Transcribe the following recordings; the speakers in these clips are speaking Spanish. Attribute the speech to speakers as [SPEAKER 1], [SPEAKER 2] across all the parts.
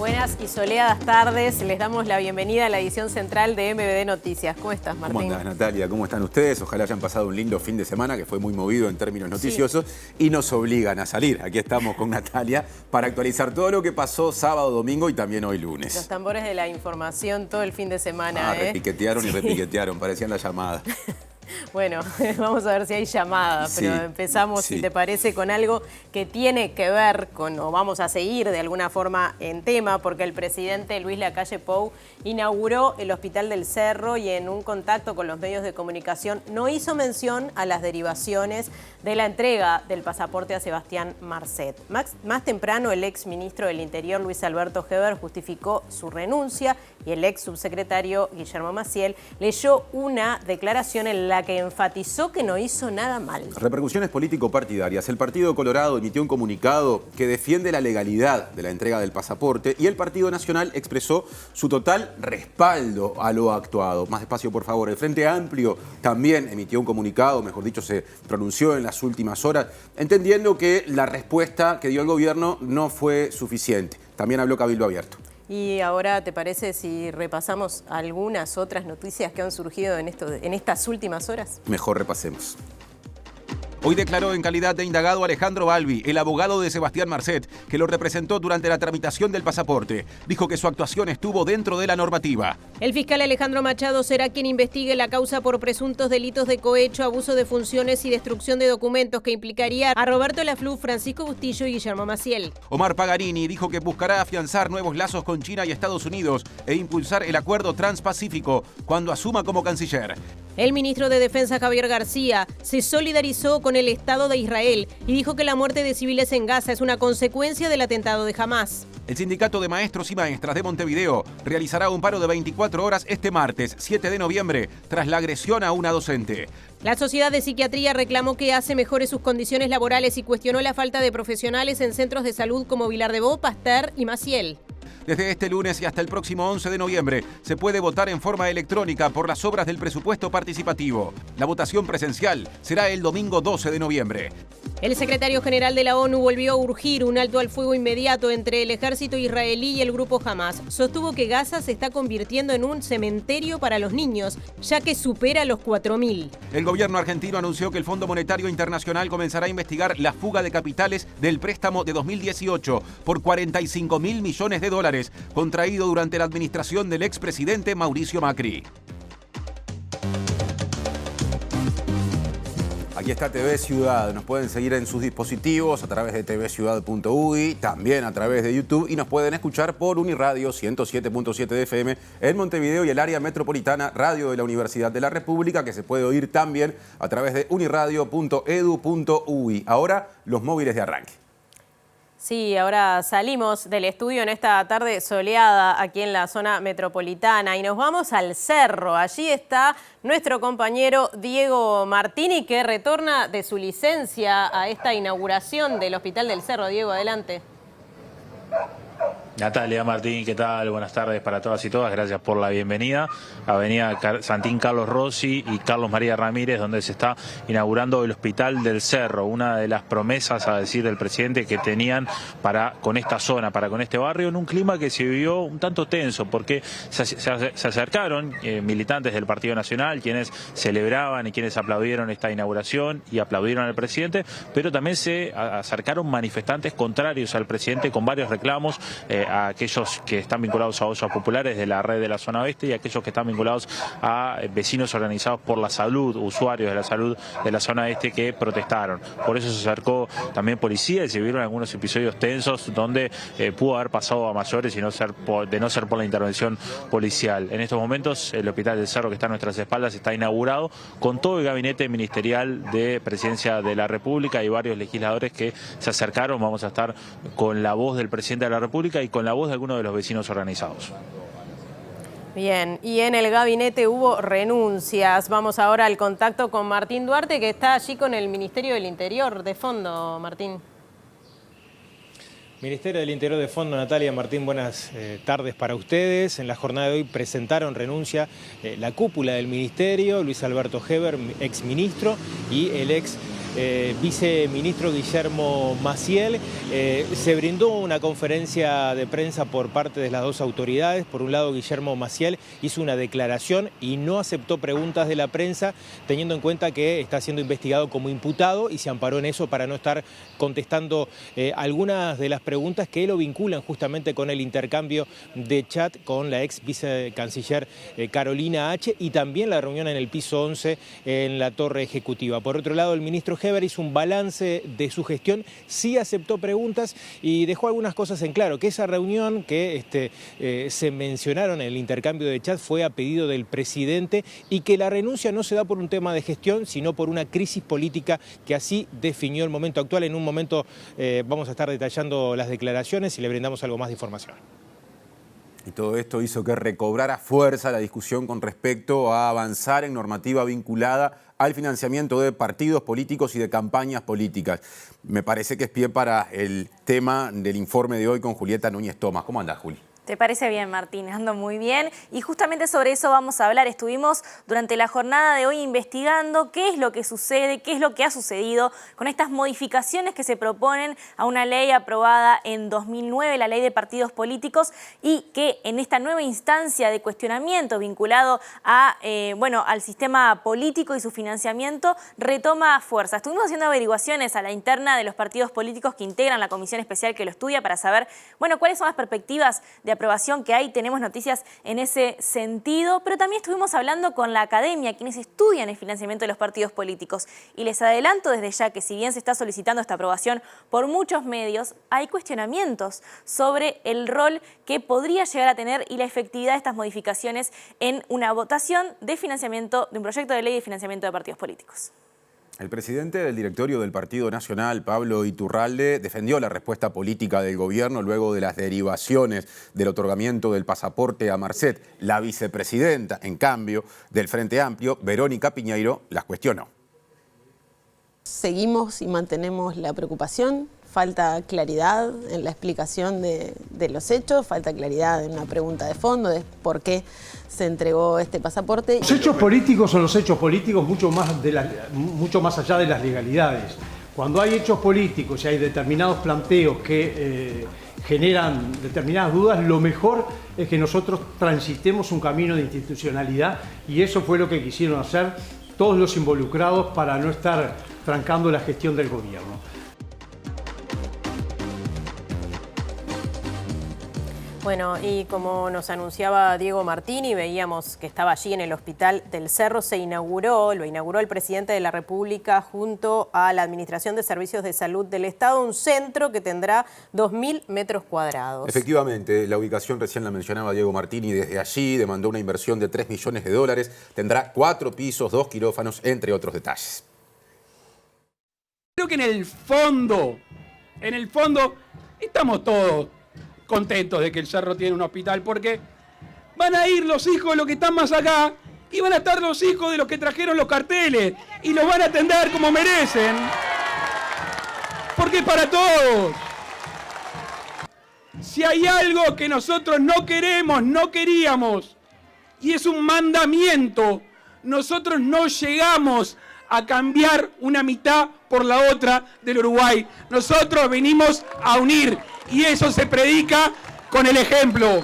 [SPEAKER 1] Buenas y soleadas tardes. Les damos la bienvenida a la edición central de MBD Noticias. ¿Cómo estás, Martín?
[SPEAKER 2] ¿Cómo andás, Natalia? ¿Cómo están ustedes? Ojalá hayan pasado un lindo fin de semana, que fue muy movido en términos noticiosos, y nos obligan a salir. Aquí estamos con Natalia para actualizar todo lo que pasó sábado, domingo y también hoy lunes.
[SPEAKER 1] Los tambores de la información todo el fin de semana.
[SPEAKER 2] Repiquetearon y repiquetearon, parecían la llamada.
[SPEAKER 1] Bueno, vamos a ver si hay llamada, pero empezamos, si te parece, con algo que tiene que ver con, o vamos a seguir de alguna forma en tema, porque el presidente Luis Lacalle Pou inauguró el Hospital del Cerro y en un contacto con los medios de comunicación no hizo mención a las derivaciones de la entrega del pasaporte a Sebastián Marcet. Más temprano, el ex ministro del Interior, Luis Alberto Heber, justificó su renuncia y el ex subsecretario Guillermo Maciel leyó una declaración en la que enfatizó que no hizo nada mal.
[SPEAKER 2] Repercusiones político-partidarias. El Partido Colorado emitió un comunicado que defiende la legalidad de la entrega del pasaporte y el Partido Nacional expresó su total respaldo a lo actuado. Más despacio, por favor. El Frente Amplio también emitió un comunicado, mejor dicho, se pronunció en las últimas horas, entendiendo que la respuesta que dio el gobierno no fue suficiente. También habló Cabildo Abierto.
[SPEAKER 1] Y ahora, ¿te parece si repasamos algunas otras noticias que han surgido en estas últimas horas?
[SPEAKER 2] Mejor repasemos.
[SPEAKER 3] Hoy declaró en calidad de indagado Alejandro Balbi, el abogado de Sebastián Marcet, que lo representó durante la tramitación del pasaporte. Dijo que su actuación estuvo dentro de la normativa.
[SPEAKER 1] El fiscal Alejandro Machado será quien investigue la causa por presuntos delitos de cohecho, abuso de funciones y destrucción de documentos que implicaría a Roberto Laflú, Francisco Bustillo y Guillermo Maciel.
[SPEAKER 3] Omar Pagarini dijo que buscará afianzar nuevos lazos con China y Estados Unidos e impulsar el acuerdo transpacífico cuando asuma como canciller.
[SPEAKER 1] El ministro de Defensa, Javier García, se solidarizó con el Estado de Israel y dijo que la muerte de civiles en Gaza es una consecuencia del atentado de Hamás.
[SPEAKER 3] El Sindicato de Maestros y Maestras de Montevideo realizará un paro de 24 horas este martes, 7 de noviembre, tras la agresión a una docente.
[SPEAKER 1] La Sociedad de Psiquiatría reclamó que hace mejores sus condiciones laborales y cuestionó la falta de profesionales en centros de salud como Vilar de Bo, Pasteur y Maciel.
[SPEAKER 3] Desde este lunes y hasta el próximo 11 de noviembre se puede votar en forma electrónica por las obras del presupuesto participativo. La votación presencial será el domingo 12 de noviembre.
[SPEAKER 1] El secretario general de la ONU volvió a urgir un alto al fuego inmediato entre el ejército israelí y el grupo Hamás. Sostuvo que Gaza se está convirtiendo en un cementerio para los niños, ya que supera los 4.000.
[SPEAKER 3] El gobierno argentino anunció que el Fondo Monetario Internacional comenzará a investigar la fuga de capitales del préstamo de 2018 por 45.000 millones de dólares, contraído durante la administración del expresidente Mauricio Macri.
[SPEAKER 2] Aquí está TV Ciudad, nos pueden seguir en sus dispositivos a través de tvciudad.uy, también a través de YouTube y nos pueden escuchar por Uniradio 107.7 de FM en Montevideo y el área metropolitana, radio de la Universidad de la República, que se puede oír también a través de uniradio.edu.uy. Ahora, los móviles de arranque.
[SPEAKER 1] Sí, ahora salimos del estudio en esta tarde soleada aquí en la zona metropolitana y nos vamos al Cerro. Allí está nuestro compañero Diego Martini, que retorna de su licencia a esta inauguración del Hospital del Cerro. Diego, adelante.
[SPEAKER 4] Natalia, Martín, ¿qué tal? Buenas tardes para todas y todas, gracias por la bienvenida. Avenida Santín Carlos Rossi y Carlos María Ramírez, donde se está inaugurando el Hospital del Cerro, una de las promesas, a decir del presidente, que tenían con esta zona, con este barrio, en un clima que se vivió un tanto tenso, porque se acercaron militantes del Partido Nacional, quienes celebraban y quienes aplaudieron esta inauguración y aplaudieron al presidente, pero también se acercaron manifestantes contrarios al presidente con varios reclamos, a aquellos que están vinculados a ollas populares de la red de la zona oeste y a aquellos que están vinculados a vecinos organizados por la salud, usuarios de la salud de la zona este, que protestaron. Por eso se acercó también policía y se vieron algunos episodios tensos donde pudo haber pasado a mayores y de no ser por la intervención policial. En estos momentos el Hospital del Cerro, que está a nuestras espaldas, está inaugurado con todo el gabinete ministerial de Presidencia de la República y varios legisladores que se acercaron. Vamos a estar con la voz del presidente de la República y con la voz de algunos de los vecinos organizados.
[SPEAKER 1] Bien, y en el gabinete hubo renuncias. Vamos ahora al contacto con Martín Duarte, que está allí con el Ministerio del Interior. De fondo, Martín.
[SPEAKER 5] Ministerio del Interior de fondo, Natalia, Martín, buenas tardes para ustedes. En la jornada de hoy presentaron renuncia la cúpula del Ministerio, Luis Alberto Heber, exministro, y el ex viceministro Guillermo Maciel. Se brindó una conferencia de prensa por parte de las dos autoridades. Por un lado, Guillermo Maciel hizo una declaración y no aceptó preguntas de la prensa, teniendo en cuenta que está siendo investigado como imputado y se amparó en eso para no estar contestando algunas de las preguntas que lo vinculan justamente con el intercambio de chat con la ex vicecanciller Carolina H. y también la reunión en el piso 11 en la Torre Ejecutiva. Por otro lado, el ministro Heber hizo un balance de su gestión, sí aceptó preguntas y dejó algunas cosas en claro, que esa reunión que se mencionaron en el intercambio de chat fue a pedido del presidente y que la renuncia no se da por un tema de gestión, sino por una crisis política que así definió el momento actual. En un momento vamos a estar detallando las declaraciones y le brindamos algo más de información.
[SPEAKER 2] Y todo esto hizo que recobrara fuerza la discusión con respecto a avanzar en normativa vinculada al financiamiento de partidos políticos y de campañas políticas. Me parece que es pie para el tema del informe de hoy con Julieta Núñez Tomás. ¿Cómo andás, Juli?
[SPEAKER 6] ¿Te parece bien, Martín? Ando muy bien. Y justamente sobre eso vamos a hablar. Estuvimos durante la jornada de hoy investigando qué es lo que sucede, qué es lo que ha sucedido con estas modificaciones que se proponen a una ley aprobada en 2009, la ley de partidos políticos, y que en esta nueva instancia de cuestionamiento vinculado a, al sistema político y su financiamiento retoma fuerza. Estuvimos haciendo averiguaciones a la interna de los partidos políticos que integran la comisión especial que lo estudia para saber, cuáles son las perspectivas de aprobación que hay. Tenemos noticias en ese sentido, pero también estuvimos hablando con la academia, quienes estudian el financiamiento de los partidos políticos. Y les adelanto desde ya que si bien se está solicitando esta aprobación por muchos medios, hay cuestionamientos sobre el rol que podría llegar a tener y la efectividad de estas modificaciones en una votación de financiamiento, de un proyecto de ley de financiamiento de partidos políticos.
[SPEAKER 2] El presidente del directorio del Partido Nacional, Pablo Iturralde, defendió la respuesta política del gobierno luego de las derivaciones del otorgamiento del pasaporte a Marcet. La vicepresidenta, en cambio, del Frente Amplio, Verónica Piñeiro, las cuestionó.
[SPEAKER 7] Seguimos y mantenemos la preocupación. Falta claridad en la explicación de los hechos, falta claridad en una pregunta de fondo de por qué se entregó este pasaporte.
[SPEAKER 8] Los hechos políticos son los hechos políticos mucho más allá de las legalidades. Cuando hay hechos políticos y hay determinados planteos que generan determinadas dudas, lo mejor es que nosotros transitemos un camino de institucionalidad y eso fue lo que quisieron hacer todos los involucrados para no estar trancando la gestión del gobierno.
[SPEAKER 1] Bueno, y como nos anunciaba Diego Martini, veíamos que estaba allí en el Hospital del Cerro, lo inauguró el presidente de la República junto a la Administración de Servicios de Salud del Estado, un centro que tendrá 2.000 metros cuadrados.
[SPEAKER 2] Efectivamente, la ubicación recién la mencionaba Diego Martini, desde allí demandó una inversión de $3 millones, tendrá 4 pisos, 2 quirófanos, entre otros detalles.
[SPEAKER 9] Creo que en el fondo, estamos todos contentos de que el Cerro tiene un hospital, porque van a ir los hijos de los que están más acá y van a estar los hijos de los que trajeron los carteles y los van a atender como merecen, porque es para todos. Si hay algo que nosotros no queremos, no queríamos, y es un mandamiento, nosotros no llegamos a cambiar una mitad por la otra del Uruguay. Nosotros venimos a unir y eso se predica con el ejemplo.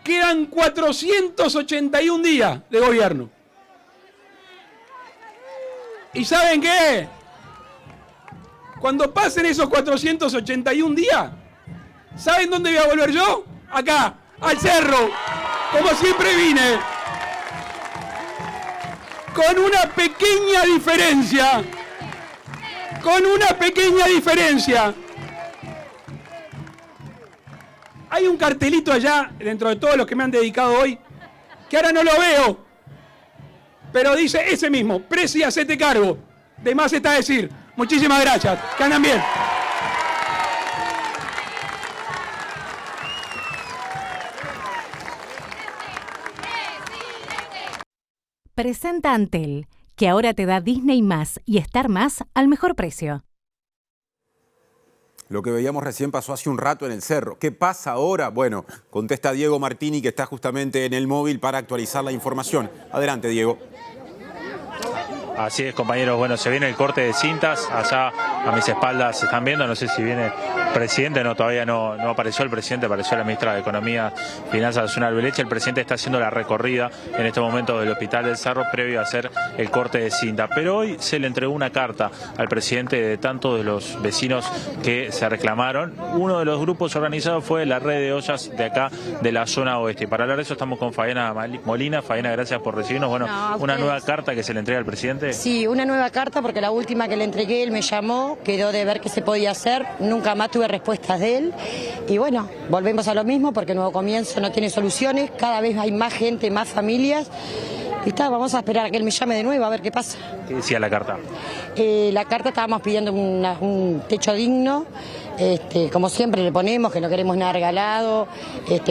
[SPEAKER 9] Quedan 481 días de gobierno. ¿Y saben qué? Cuando pasen esos 481 días, ¿saben dónde voy a volver yo? Acá, al Cerro, como siempre vine. Con una pequeña diferencia. Hay un cartelito allá, dentro de todos los que me han dedicado hoy, que ahora no lo veo, pero dice ese mismo: Presi, hacete cargo. De más está decir, muchísimas gracias, que andan bien.
[SPEAKER 10] Presenta Antel, que ahora te da Disney+ y Star+ al mejor precio.
[SPEAKER 2] Lo que veíamos recién pasó hace un rato en el Cerro. ¿Qué pasa ahora? Bueno, contesta Diego Martini, que está justamente en el móvil para actualizar la información. Adelante, Diego.
[SPEAKER 4] Así es, compañeros. Bueno, se viene el corte de cintas. Allá a mis espaldas se están viendo. No sé si viene el presidente. No, todavía no apareció el presidente. Apareció la ministra de Economía y Finanzas, Susana Arbeleche. El presidente está haciendo la recorrida en este momento del Hospital del Cerro previo a hacer el corte de cinta. Pero hoy se le entregó una carta al presidente de tantos de los vecinos que se reclamaron. Uno de los grupos organizados fue la Red de Ollas de acá, de la zona oeste. Y para hablar de eso estamos con Fabiana Molina. Fabiana, gracias por recibirnos. Bueno, una nueva carta que se le entrega al presidente.
[SPEAKER 11] Sí, una nueva carta, porque la última que le entregué, él me llamó, quedó de ver qué se podía hacer, nunca más tuve respuestas de él. Y bueno, volvemos a lo mismo, porque Nuevo Comienzo no tiene soluciones, cada vez hay más gente, más familias. Y vamos a esperar a que él me llame de nuevo a ver qué pasa.
[SPEAKER 4] ¿Qué decía la carta?
[SPEAKER 11] La carta estábamos pidiendo un techo digno, como siempre le ponemos, que no queremos nada regalado,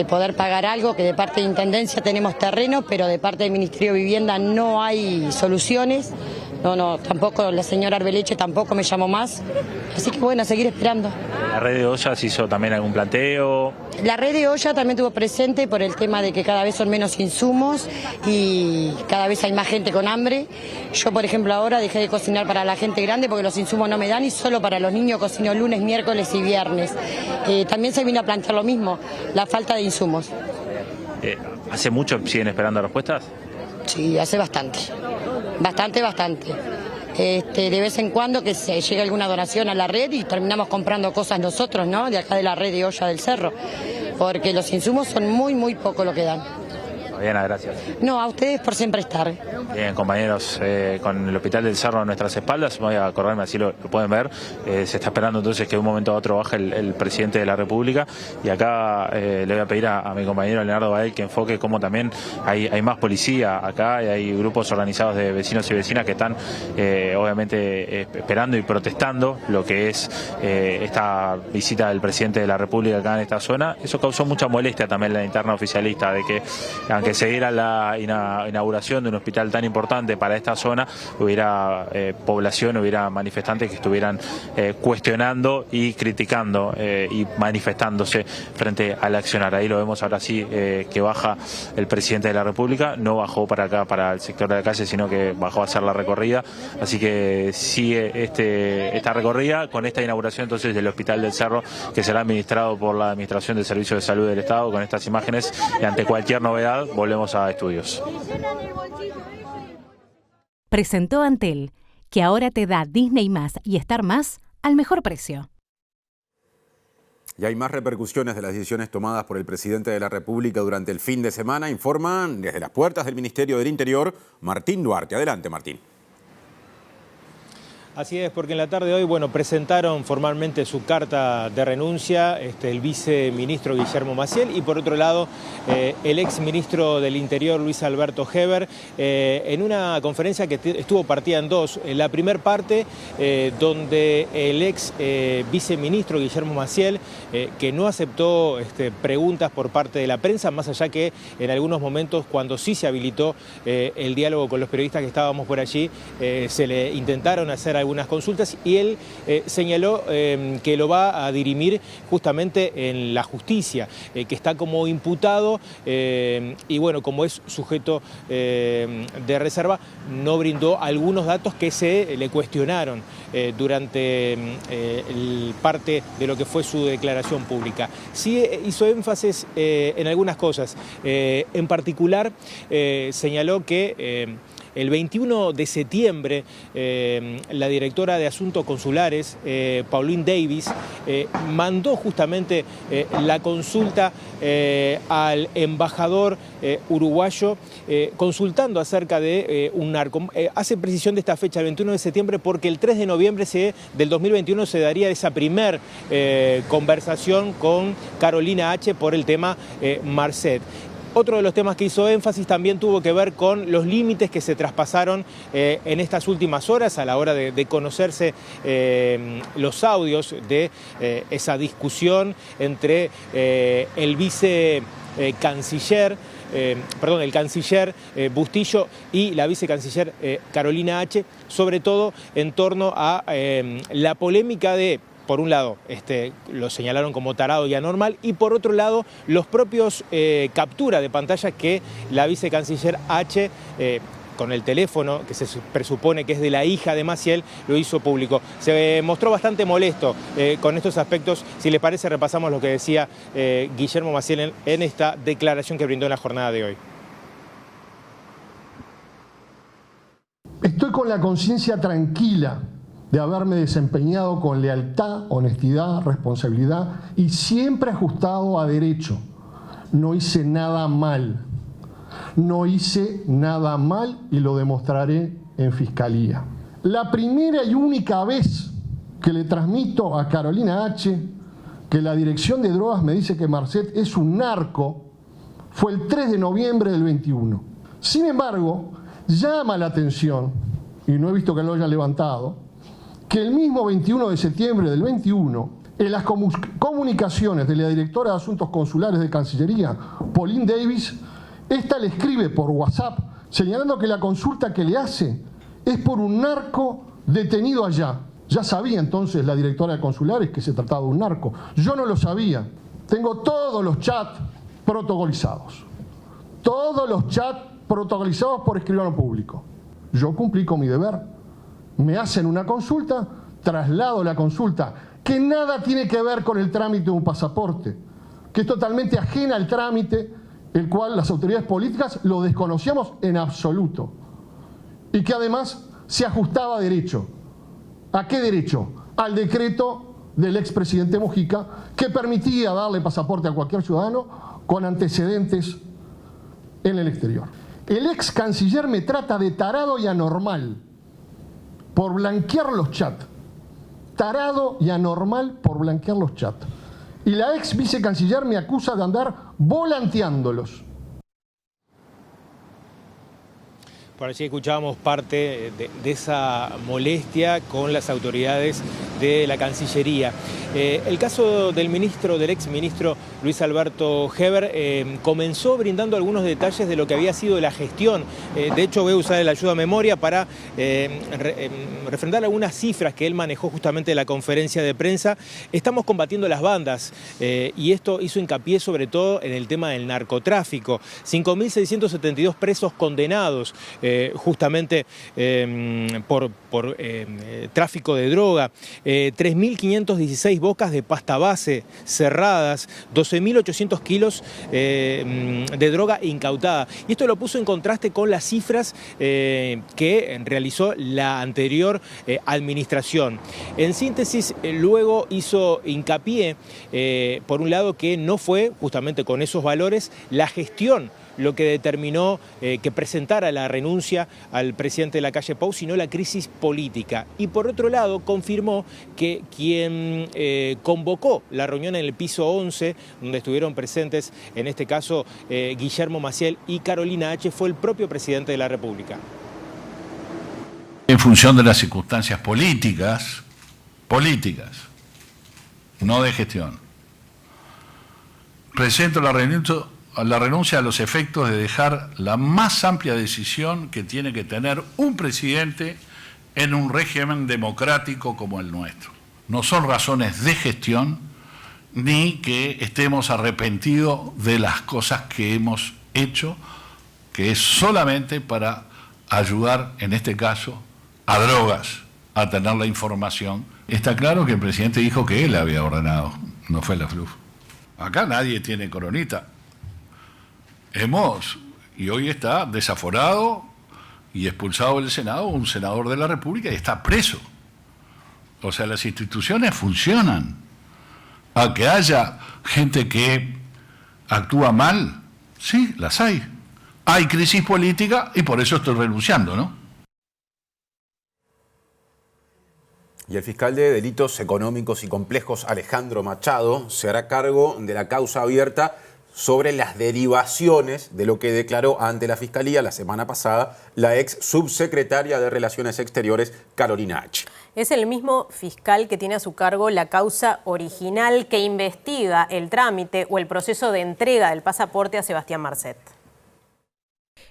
[SPEAKER 11] poder pagar algo, que de parte de Intendencia tenemos terreno, pero de parte del Ministerio de Vivienda no hay soluciones. No, tampoco la señora Arbeleche tampoco me llamó más. Así que bueno, a seguir esperando.
[SPEAKER 4] ¿La Red de Ollas hizo también algún planteo?
[SPEAKER 11] La Red de Ollas también estuvo presente por el tema de que cada vez son menos insumos y cada vez hay más gente con hambre. Yo, por ejemplo, ahora dejé de cocinar para la gente grande porque los insumos no me dan y solo para los niños cocino lunes, miércoles y viernes. También se vino a plantear lo mismo, la falta de insumos.
[SPEAKER 4] ¿Hace mucho siguen esperando respuestas?
[SPEAKER 11] Sí, hace bastante. Bastante. De vez en cuando que se llegue alguna donación a la red y terminamos comprando cosas nosotros, ¿no? De acá de la Red de Olla del Cerro, porque los insumos son muy poco lo que dan.
[SPEAKER 4] Bien, gracias.
[SPEAKER 11] No, a ustedes por siempre estar.
[SPEAKER 4] Bien, compañeros, con el Hospital del Cerro a nuestras espaldas, voy a acordarme, así lo pueden ver, se está esperando entonces que de un momento a otro baje el presidente de la República, y acá le voy a pedir a mi compañero Leonardo Bael que enfoque cómo también hay más policía acá y hay grupos organizados de vecinos y vecinas que están obviamente esperando y protestando lo que es esta visita del presidente de la República acá en esta zona. Eso causó mucha molestia también en la interna oficialista, de que aunque se diera la inauguración de un hospital tan importante para esta zona, hubiera población, hubiera manifestantes que estuvieran cuestionando y criticando y manifestándose frente al accionar. Ahí lo vemos ahora sí, que baja el presidente de la República, no bajó para acá, para el sector de la calle, sino que bajó a hacer la recorrida. Así que sigue esta recorrida con esta inauguración entonces del Hospital del Cerro, que será administrado por la Administración de Servicios de Salud del Estado. Con estas imágenes y ante cualquier novedad, volvemos a estudios.
[SPEAKER 10] Presentó Antel, que ahora te da Disney+ y Star+ al mejor precio.
[SPEAKER 2] Y hay más repercusiones de las decisiones tomadas por el presidente de la República durante el fin de semana, informan desde las puertas del Ministerio del Interior Martín Duarte. Adelante, Martín.
[SPEAKER 5] Así es, porque en la tarde de hoy, presentaron formalmente su carta de renuncia el viceministro Guillermo Maciel y por otro lado el exministro del Interior Luis Alberto Heber en una conferencia que estuvo partida en dos. La primera parte donde el ex viceministro Guillermo Maciel, que no aceptó preguntas por parte de la prensa, más allá que en algunos momentos cuando sí se habilitó el diálogo con los periodistas que estábamos por allí, se le intentaron hacer algunas consultas y él señaló que lo va a dirimir justamente en la justicia, que está como imputado y como es sujeto de reserva, no brindó algunos datos que se le cuestionaron durante parte de lo que fue su declaración pública. Sí hizo énfasis en algunas cosas, en particular señaló que el 21 de septiembre, la directora de Asuntos Consulares, Pauline Davis, mandó justamente la consulta al embajador uruguayo consultando acerca de un narco. Hace precisión de esta fecha, el 21 de septiembre, porque el 3 de noviembre del 2021 se daría esa primer conversación con Carolina H. por el tema Marcet. Otro de los temas que hizo énfasis también tuvo que ver con los límites que se traspasaron en estas últimas horas a la hora de conocerse los audios de esa discusión entre el el canciller Bustillo y la vicecanciller Carolina H., sobre todo en torno a la polémica de, por un lado, lo señalaron como tarado y anormal, y por otro lado, los propios capturas de pantalla que la vicecanciller H con el teléfono, que se presupone que es de la hija de Maciel, lo hizo público. Se mostró bastante molesto con estos aspectos. Si les parece, repasamos lo que decía Guillermo Maciel en esta declaración que brindó en la jornada de hoy.
[SPEAKER 12] Estoy con la conciencia tranquila de haberme desempeñado con lealtad, honestidad, responsabilidad y siempre ajustado a derecho. No hice nada mal. No hice nada mal y lo demostraré en Fiscalía. La primera y única vez que le transmito a Carolina H. que la Dirección de Drogas me dice que Marcet es un narco fue el 3 de noviembre del 21. Sin embargo, llama la atención, y no he visto que lo hayan levantado, que el mismo 21 de septiembre del 21, en las comunicaciones de la directora de Asuntos Consulares de Cancillería, Pauline Davis, esta le escribe por WhatsApp señalando que la consulta que le hace es por un narco detenido allá. Ya sabía entonces la directora de Consulares que se trataba de un narco. Yo no lo sabía. Tengo todos los chats protocolizados. Todos los chats protocolizados por escribano público. Yo cumplí con mi deber. Me hacen una consulta, traslado la consulta, que nada tiene que ver con el trámite de un pasaporte, que es totalmente ajena al trámite, el cual las autoridades políticas lo desconocíamos en absoluto, y que además se ajustaba a derecho. ¿A qué derecho? Al decreto del expresidente Mujica, que permitía darle pasaporte a cualquier ciudadano con antecedentes en el exterior. El ex canciller me trata de tarado y anormal por blanquear los chats. Tarado y anormal por blanquear los chats. Y la ex vicecanciller me acusa de andar volanteándolos.
[SPEAKER 5] Por allí escuchábamos parte de esa molestia con las autoridades de la Cancillería. El caso del ex ministro Luis Alberto Heber comenzó brindando algunos detalles de lo que había sido la gestión. De hecho, voy a usar el ayuda a memoria para refrendar algunas cifras que él manejó justamente en la conferencia de prensa. Estamos combatiendo las bandas y esto hizo hincapié sobre todo en el tema del narcotráfico. 5.672 presos condenados justamente por tráfico de droga, 3.516 bocas de pasta base cerradas, 12.800 kilos de droga incautada. Y esto lo puso en contraste con las cifras que realizó la anterior administración. En síntesis, luego hizo hincapié, por un lado, que no fue justamente con esos valores la gestión lo que determinó que presentara la renuncia al presidente de la calle Pou, sino la crisis política. Y por otro lado, confirmó que quien convocó la reunión en el piso 11, donde estuvieron presentes, en este caso, Guillermo Maciel y Carolina H., fue el propio presidente de la República.
[SPEAKER 13] En función de las circunstancias políticas, no de gestión, presento la renuncia a los efectos de dejar la más amplia decisión que tiene que tener un presidente en un régimen democrático como el nuestro. No son razones de gestión ni que estemos arrepentidos de las cosas que hemos hecho, que es solamente para ayudar, en este caso, a Drogas a tener la información. Está claro que el presidente dijo que él había ordenado, no fue la FLUF. Acá nadie tiene coronita. Y hoy está desaforado y expulsado del Senado un senador de la República y está preso. O sea, las instituciones funcionan. A que haya gente que actúa mal, sí, las hay. Hay crisis política y por eso estoy renunciando, ¿no?
[SPEAKER 2] Y el fiscal de Delitos Económicos y Complejos, Alejandro Machado, se hará cargo de la causa abierta sobre las derivaciones de lo que declaró ante la Fiscalía la semana pasada la ex subsecretaria de Relaciones Exteriores, Carolina H.
[SPEAKER 1] Es el mismo fiscal que tiene a su cargo la causa original que investiga el trámite o el proceso de entrega del pasaporte a Sebastián Marcet.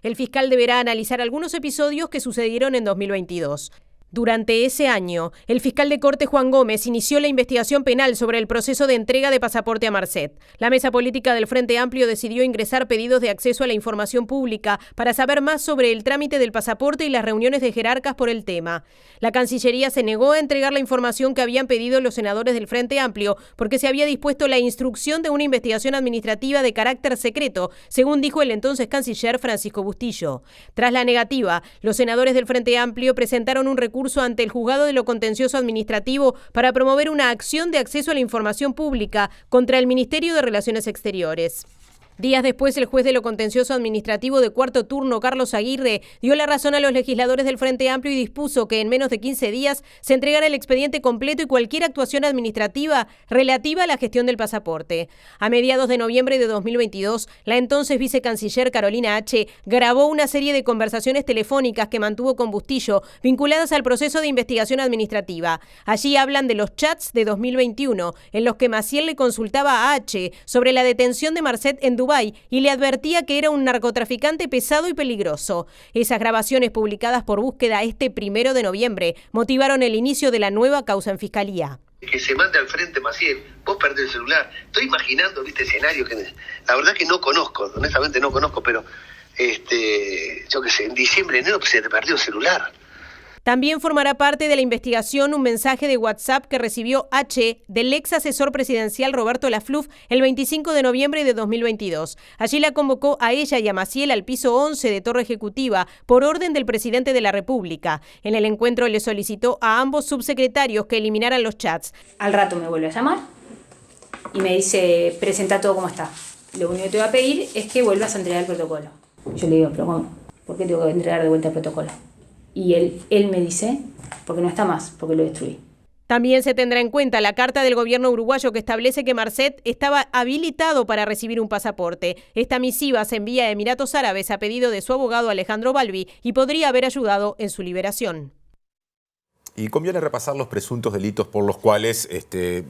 [SPEAKER 1] El fiscal deberá analizar algunos episodios que sucedieron en 2022. Durante ese año, el fiscal de Corte Juan Gómez inició la investigación penal sobre el proceso de entrega de pasaporte a Marcet. La mesa política del Frente Amplio decidió ingresar pedidos de acceso a la información pública para saber más sobre el trámite del pasaporte y las reuniones de jerarcas por el tema. La Cancillería se negó a entregar la información que habían pedido los senadores del Frente Amplio porque se había dispuesto la instrucción de una investigación administrativa de carácter secreto, según dijo el entonces canciller Francisco Bustillo. Tras la negativa, los senadores del Frente Amplio presentaron un recurso ante el Juzgado de lo Contencioso Administrativo para promover una acción de acceso a la información pública contra el Ministerio de Relaciones Exteriores. Días después, el juez de lo Contencioso Administrativo de cuarto turno, Carlos Aguirre, dio la razón a los legisladores del Frente Amplio y dispuso que en menos de 15 días se entregara el expediente completo y cualquier actuación administrativa relativa a la gestión del pasaporte. A mediados de noviembre de 2022, la entonces vicecanciller Carolina H. grabó una serie de conversaciones telefónicas que mantuvo con Bustillo vinculadas al proceso de investigación administrativa. Allí hablan de los chats de 2021, en los que Maciel le consultaba a H. sobre la detención de Marcet en Dubái y le advertía que era un narcotraficante pesado y peligroso. Esas grabaciones publicadas por Búsqueda este 1 de noviembre motivaron el inicio de la nueva causa en Fiscalía.
[SPEAKER 14] Que se mande al frente Maciel, vos perdés el celular. Estoy imaginando, escenarios que la verdad que no conozco, honestamente no conozco, pero yo qué sé, en diciembre, enero se te perdió el celular.
[SPEAKER 1] También formará parte de la investigación un mensaje de WhatsApp que recibió H. del ex asesor presidencial Roberto Lafluf el 25 de noviembre de 2022. Allí la convocó a ella y a Maciel al piso 11 de Torre Ejecutiva por orden del presidente de la República. En el encuentro le solicitó a ambos subsecretarios que eliminaran los chats.
[SPEAKER 15] Al rato me vuelve a llamar y me dice, presenta todo como está. Lo único que te voy a pedir es que vuelvas a entregar el protocolo. Yo le digo, pero ¿cómo? ¿Por qué tengo que entregar de vuelta el protocolo? Y él me dice, porque no está más, porque lo destruí.
[SPEAKER 1] También se tendrá en cuenta la carta del gobierno uruguayo que establece que Marcet estaba habilitado para recibir un pasaporte. Esta misiva se envía a Emiratos Árabes a pedido de su abogado Alejandro Balbi y podría haber ayudado en su liberación.
[SPEAKER 2] Y conviene repasar los presuntos delitos por los cuales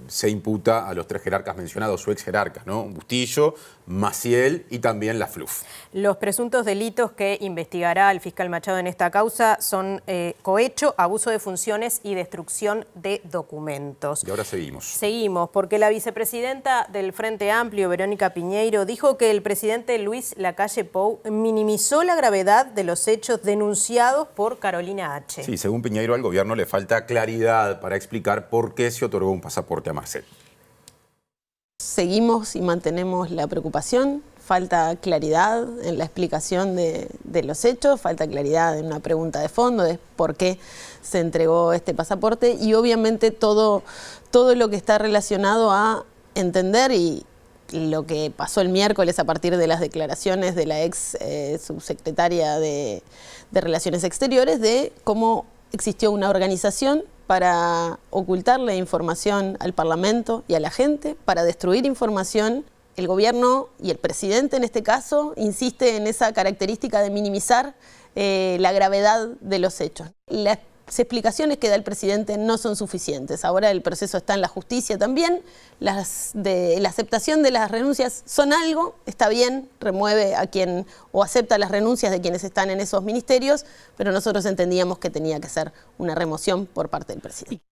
[SPEAKER 2] se imputa a los tres jerarcas mencionados, o ex jerarcas, ¿no? Bustillo, Maciel y también Lafluf.
[SPEAKER 1] Los presuntos delitos que investigará el fiscal Machado en esta causa son cohecho, abuso de funciones y destrucción de documentos.
[SPEAKER 2] Y ahora seguimos.
[SPEAKER 1] Seguimos, porque la vicepresidenta del Frente Amplio, Verónica Piñeiro, dijo que el presidente Luis Lacalle Pou minimizó la gravedad de los hechos denunciados por Carolina H.
[SPEAKER 2] Sí, según Piñeiro, al gobierno le falta claridad para explicar por qué se otorgó un pasaporte a Marcet.
[SPEAKER 7] Seguimos y mantenemos la preocupación, falta claridad en la explicación de los hechos, falta claridad en una pregunta de fondo de por qué se entregó este pasaporte y obviamente todo lo que está relacionado a entender y lo que pasó el miércoles a partir de las declaraciones de la ex subsecretaria de Relaciones Exteriores de cómo existió una organización para ocultarle información al Parlamento y a la gente, para destruir información. El gobierno y el presidente en este caso insiste en esa característica de minimizar la gravedad de los hechos. Las explicaciones que da el presidente no son suficientes. Ahora el proceso está en la justicia también. La aceptación de las renuncias son algo, está bien, remueve a quien o acepta las renuncias de quienes están en esos ministerios, pero nosotros entendíamos que tenía que ser una remoción por parte del presidente.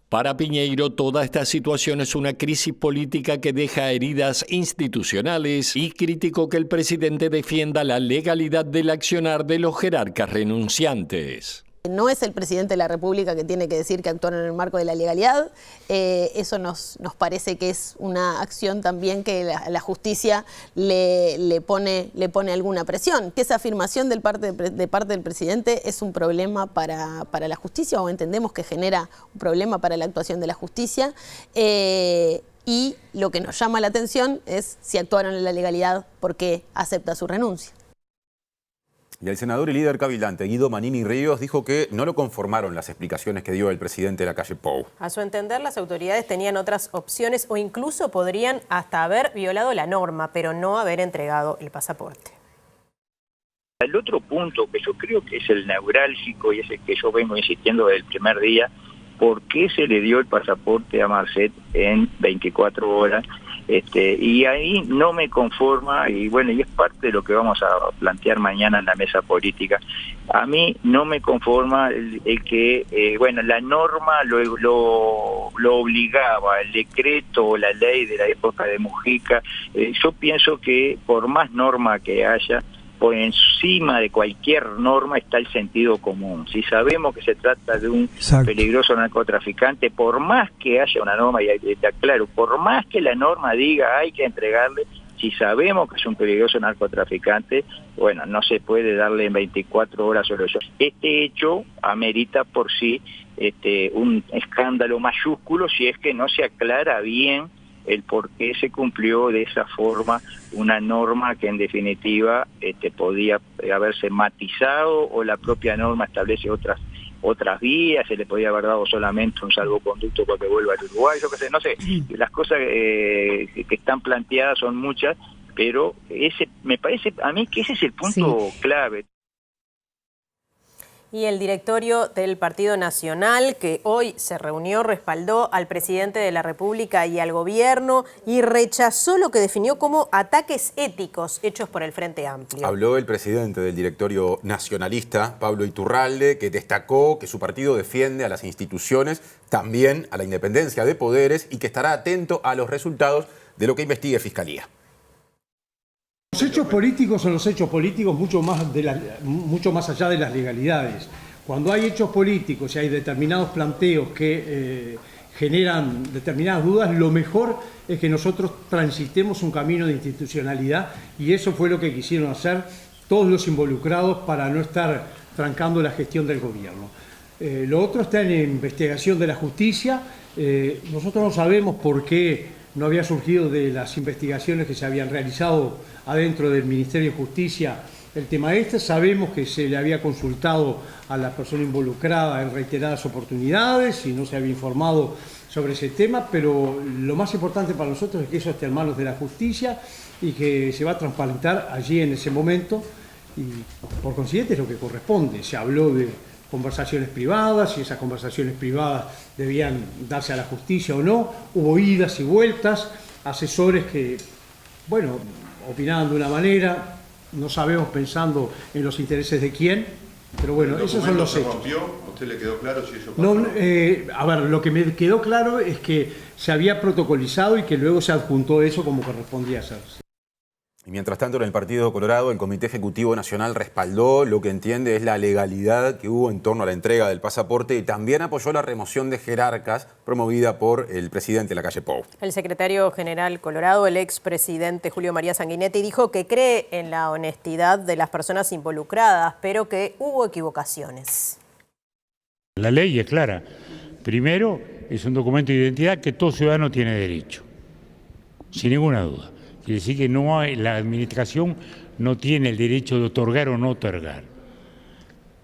[SPEAKER 16] Para Piñeiro, toda esta situación es una crisis política que deja heridas institucionales y criticó que el presidente defienda la legalidad del accionar de los jerarcas renunciantes.
[SPEAKER 7] No es el presidente de la República que tiene que decir que actuaron en el marco de la legalidad. Eso nos parece que es una acción también que la justicia le pone alguna presión. Que esa afirmación de parte del presidente es un problema para la justicia, o entendemos que genera un problema para la actuación de la justicia. Y lo que nos llama la atención es si actuaron en la legalidad, ¿por qué acepta su renuncia?
[SPEAKER 2] Y el senador y líder cabilante Guido Manini Ríos dijo que no lo conformaron las explicaciones que dio el presidente Lacalle Pou.
[SPEAKER 1] A su entender, las autoridades tenían otras opciones o incluso podrían hasta haber violado la norma, pero no haber entregado el pasaporte.
[SPEAKER 17] El otro punto que yo creo que es el neurálgico y es el que yo vengo insistiendo desde el primer día, ¿por qué se le dio el pasaporte a Marcet en 24 horas Y ahí no me conforma, y bueno, y es parte de lo que vamos a plantear mañana en la mesa política. A mí no me conforma el que, bueno, la norma lo obligaba, el decreto o la ley de la época de Mujica. Yo pienso que por más norma que haya, por encima de cualquier norma está el sentido común. Si sabemos que se trata de un peligroso narcotraficante, por más que haya una norma, y está claro, por más que la norma diga hay que entregarle, si sabemos que es un peligroso narcotraficante, bueno, no se puede darle en 24 horas solo eso. Este hecho amerita por sí un escándalo mayúsculo si es que no se aclara bien el por qué se cumplió de esa forma una norma que en definitiva podía haberse matizado, o la propia norma establece otras vías, se le podía haber dado solamente un salvoconducto para que vuelva al Uruguay, yo qué sé, no sé, las cosas que están planteadas son muchas, pero me parece a mí que ese es el punto clave.
[SPEAKER 1] Y el directorio del Partido Nacional, que hoy se reunió, respaldó al presidente de la República y al gobierno y rechazó lo que definió como ataques éticos hechos por el Frente Amplio.
[SPEAKER 2] Habló el presidente del directorio nacionalista, Pablo Iturralde, que destacó que su partido defiende a las instituciones, también a la independencia de poderes, y que estará atento a los resultados de lo que investigue Fiscalía.
[SPEAKER 8] Los hechos políticos son los hechos políticos mucho más allá de las legalidades. Cuando hay hechos políticos y hay determinados planteos que generan determinadas dudas, lo mejor es que nosotros transitemos un camino de institucionalidad, y eso fue lo que quisieron hacer todos los involucrados para no estar trancando la gestión del gobierno. Lo otro está en investigación de la justicia. Nosotros no sabemos por qué no había surgido de las investigaciones que se habían realizado adentro del Ministerio de Justicia el tema este. Sabemos que se le había consultado a la persona involucrada en reiteradas oportunidades y no se había informado sobre ese tema, pero lo más importante para nosotros es que eso esté en manos de la justicia y que se va a transparentar allí en ese momento, y por consiguiente es lo que corresponde. Se habló de conversaciones privadas, si esas conversaciones privadas debían darse a la justicia o no. Hubo idas y vueltas, asesores que, bueno, opinaban de una manera, no sabemos pensando en los intereses de quién, pero bueno, esos son los hechos.
[SPEAKER 18] ¿A usted le quedó claro si eso pasó?
[SPEAKER 8] No, a ver, lo que me quedó claro es que se había protocolizado y que luego se adjuntó eso como correspondía hacerse.
[SPEAKER 2] Y mientras tanto, en el Partido Colorado, el Comité Ejecutivo Nacional respaldó lo que entiende es la legalidad que hubo en torno a la entrega del pasaporte, y también apoyó la remoción de jerarcas promovida por el presidente Lacalle Pou.
[SPEAKER 1] El secretario general Colorado, el expresidente Julio María Sanguinetti, dijo que cree en la honestidad de las personas involucradas, pero que hubo equivocaciones.
[SPEAKER 19] La ley es clara. Primero, es un documento de identidad que todo ciudadano tiene derecho, sin ninguna duda. Quiere decir que no hay, la administración no tiene el derecho de otorgar o no otorgar.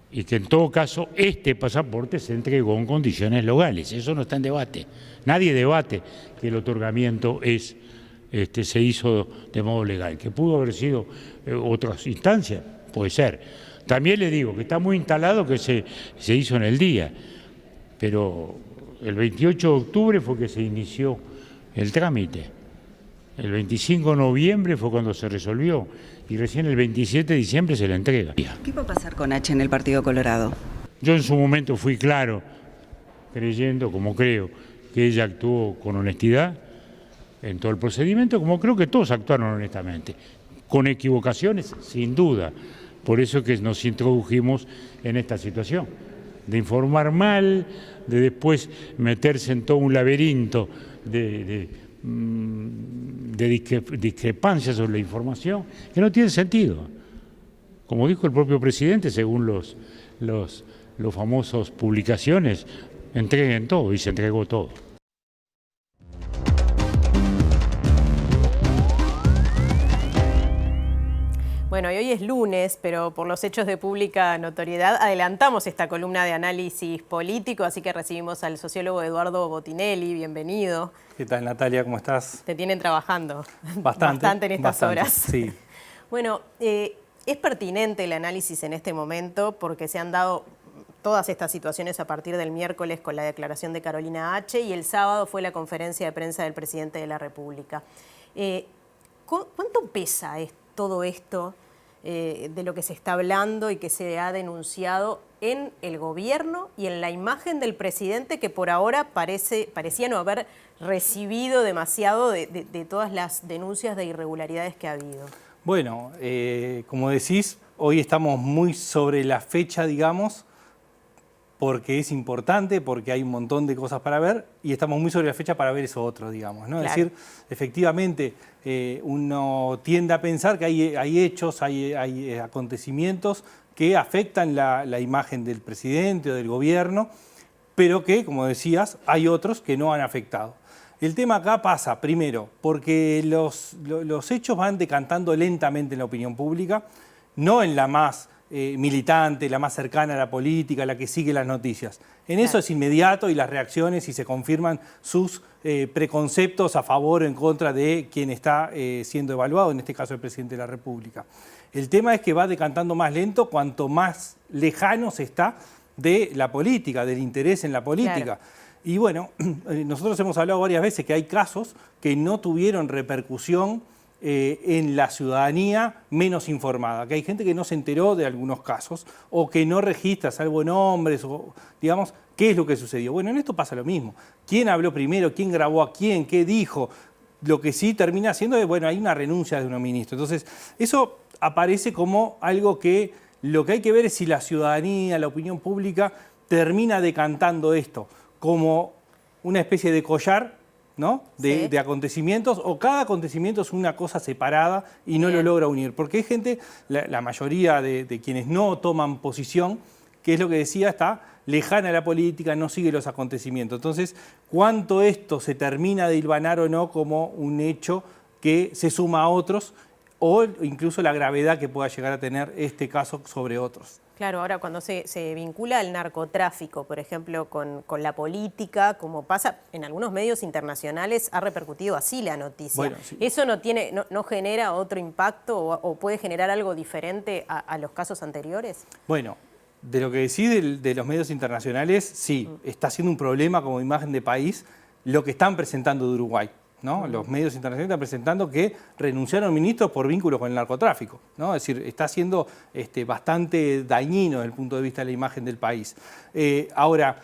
[SPEAKER 19] Y que en todo caso este pasaporte se entregó en condiciones legales. Eso no está en debate. Nadie debate que el otorgamiento se hizo de modo legal. Que pudo haber sido otras instancias, puede ser. También le digo que está muy instalado que se hizo en el día. Pero el 28 de octubre fue que se inició el trámite. El 25 de noviembre fue cuando se resolvió, y recién el 27 de diciembre se le entrega.
[SPEAKER 20] ¿Qué va a pasar con H en el Partido Colorado?
[SPEAKER 19] Yo en su momento fui claro, creyendo, como creo, que ella actuó con honestidad en todo el procedimiento, como creo que todos actuaron honestamente. Con equivocaciones, sin duda. Por eso que nos introdujimos en esta situación, de informar mal, de después meterse en todo un laberinto de discrepancias sobre la información, que no tiene sentido. Como dijo el propio presidente, según los famosos publicaciones, entreguen todo, y se entregó todo.
[SPEAKER 1] Bueno, y hoy es lunes, pero por los hechos de pública notoriedad adelantamos esta columna de análisis político, así que recibimos al sociólogo Eduardo Botinelli. Bienvenido.
[SPEAKER 21] ¿Qué tal, Natalia? ¿Cómo estás?
[SPEAKER 1] Te tienen trabajando
[SPEAKER 21] bastante
[SPEAKER 1] en estas horas.
[SPEAKER 21] Sí.
[SPEAKER 1] Bueno, es pertinente el análisis en este momento porque se han dado todas estas situaciones a partir del miércoles con la declaración de Carolina H. y el sábado fue la conferencia de prensa del presidente de la República. ¿Cuánto pesa todo esto de lo que se está hablando y que se ha denunciado en el gobierno y en la imagen del presidente, que por ahora parecía no haber recibido demasiado de todas las denuncias de irregularidades que ha habido?
[SPEAKER 21] Bueno, como decís, hoy estamos muy sobre la fecha, digamos, porque es importante, porque hay un montón de cosas para ver, y estamos muy sobre la fecha para ver eso otro, digamos, ¿no? Claro. Es decir, efectivamente, uno tiende a pensar que hay hechos, hay acontecimientos que afectan la imagen del presidente o del gobierno, pero que, como decías, hay otros que no han afectado. El tema acá pasa, primero, porque los hechos van decantando lentamente en la opinión pública, no en la más militante, la más cercana a la política, la que sigue las noticias. En eso es inmediato y las reacciones y se confirman sus preconceptos a favor o en contra de quien está siendo evaluado, en este caso el presidente de la República. El tema es que va decantando más lento cuanto más lejano se está de la política, del interés en la política. Claro. Y bueno, nosotros hemos hablado varias veces que hay casos que no tuvieron repercusión en la ciudadanía menos informada, que hay gente que no se enteró de algunos casos o que no registra, salvo nombres, o digamos, qué es lo que sucedió. Bueno, en esto pasa lo mismo. ¿Quién habló primero? ¿Quién grabó a quién? ¿Qué dijo? Lo que sí termina siendo es, bueno, hay una renuncia de un ministro. Entonces, eso aparece como algo que lo que hay que ver es si la ciudadanía, la opinión pública, termina decantando esto como una especie de collar, ¿no? de acontecimientos, o cada acontecimiento es una cosa separada y no lo logra unir. Porque hay gente, la mayoría de quienes no toman posición, que es lo que decía, está lejana a la política, no sigue los acontecimientos. Entonces, ¿cuánto esto se termina de hilvanar o no como un hecho que se suma a otros, o incluso la gravedad que pueda llegar a tener este caso sobre otros?
[SPEAKER 1] Claro, ahora cuando se vincula al narcotráfico, por ejemplo, con la política, como pasa en algunos medios internacionales, ha repercutido así la noticia. Bueno, sí. ¿Eso no genera otro impacto o puede generar algo diferente a los casos anteriores?
[SPEAKER 21] Bueno, de lo que decís de los medios internacionales, sí, está siendo un problema como imagen de país lo que están presentando de Uruguay, ¿no? Los medios internacionales están presentando que renunciaron ministros por vínculos con el narcotráfico, ¿no? Es decir, está siendo bastante dañino desde el punto de vista de la imagen del país. Ahora,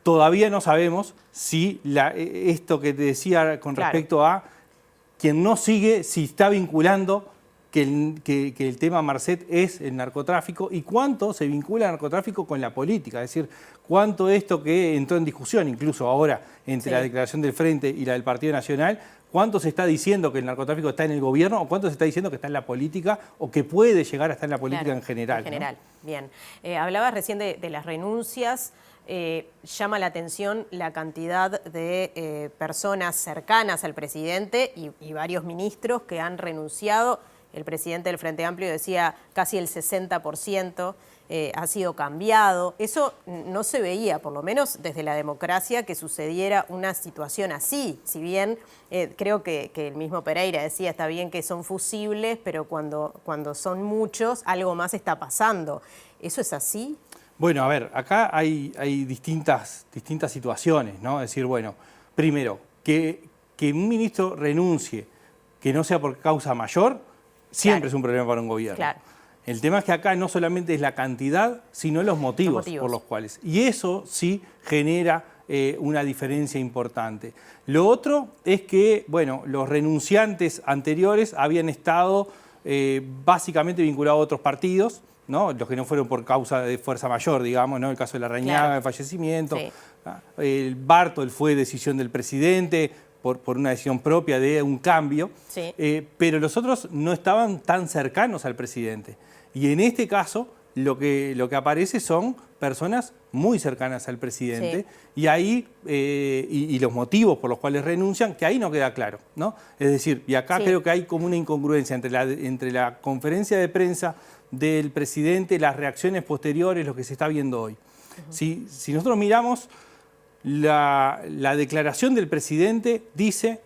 [SPEAKER 21] todavía no sabemos si esto que te decía con respecto a quien no sigue, si está vinculando que el tema Marcet es el narcotráfico y cuánto se vincula el narcotráfico con la política, es decir, cuánto esto que entró en discusión, incluso ahora entre la declaración del Frente y la del Partido Nacional, cuánto se está diciendo que el narcotráfico está en el gobierno o cuánto se está diciendo que está en la política o que puede llegar a estar en la política en general. En
[SPEAKER 1] general, ¿no? Bien. Hablabas recién de las renuncias. Llama la atención la cantidad de personas cercanas al presidente y varios ministros que han renunciado. El presidente del Frente Amplio decía casi el 60% ha sido cambiado. Eso no se veía, por lo menos desde la democracia, que sucediera una situación así. Si bien creo que el mismo Pereira decía, está bien que son fusibles, pero cuando son muchos, algo más está pasando. ¿Eso es así?
[SPEAKER 21] Bueno, a ver, acá hay distintas situaciones, ¿no? Es decir, bueno, primero, que un ministro renuncie, que no sea por causa mayor, siempre es un problema para un gobierno. Claro. El tema es que acá no solamente es la cantidad, sino los motivos por los cuales. Y eso sí genera una diferencia importante. Lo otro es que, bueno, los renunciantes anteriores habían estado básicamente vinculados a otros partidos, ¿no? Los que no fueron por causa de fuerza mayor, digamos, ¿no? El caso de Larrañaga, el fallecimiento. Sí. El Bartol fue decisión del presidente, por una decisión propia de un cambio, pero los otros no estaban tan cercanos al presidente. Y en este caso, lo que aparece son personas muy cercanas al presidente, y ahí, y los motivos por los cuales renuncian, que ahí no queda claro, ¿no? Es decir, y acá creo que hay como una incongruencia entre la conferencia de prensa del presidente, las reacciones posteriores, lo que se está viendo hoy. Si nosotros miramos, la declaración del presidente dice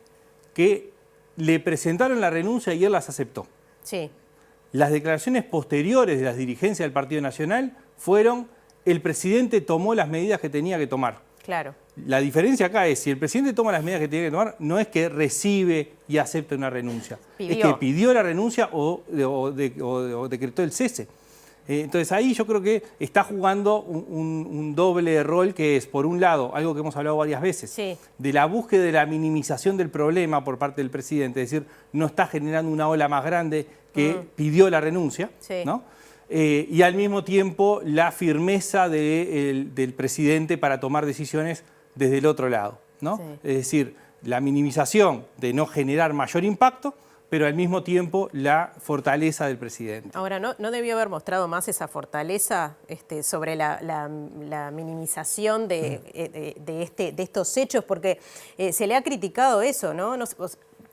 [SPEAKER 21] que le presentaron la renuncia y él las aceptó.
[SPEAKER 1] Sí.
[SPEAKER 21] Las declaraciones posteriores de las dirigencias del Partido Nacional fueron: el presidente tomó las medidas que tenía que tomar.
[SPEAKER 1] Claro.
[SPEAKER 21] La diferencia acá es, si el presidente toma las medidas que tiene que tomar, no es que recibe y acepta una renuncia. Es que pidió la renuncia o decretó el cese. Entonces ahí yo creo que está jugando un doble rol, que es, por un lado, algo que hemos hablado varias veces, de la búsqueda de la minimización del problema por parte del presidente, es decir, no está generando una ola más grande que pidió la renuncia, ¿no? Y al mismo tiempo la firmeza del presidente para tomar decisiones desde el otro lado, ¿no? Es decir, la minimización de no generar mayor impacto, pero al mismo tiempo la fortaleza del presidente.
[SPEAKER 1] Ahora, ¿no debió haber mostrado más esa fortaleza sobre la minimización de estos hechos? Porque se le ha criticado eso, ¿no?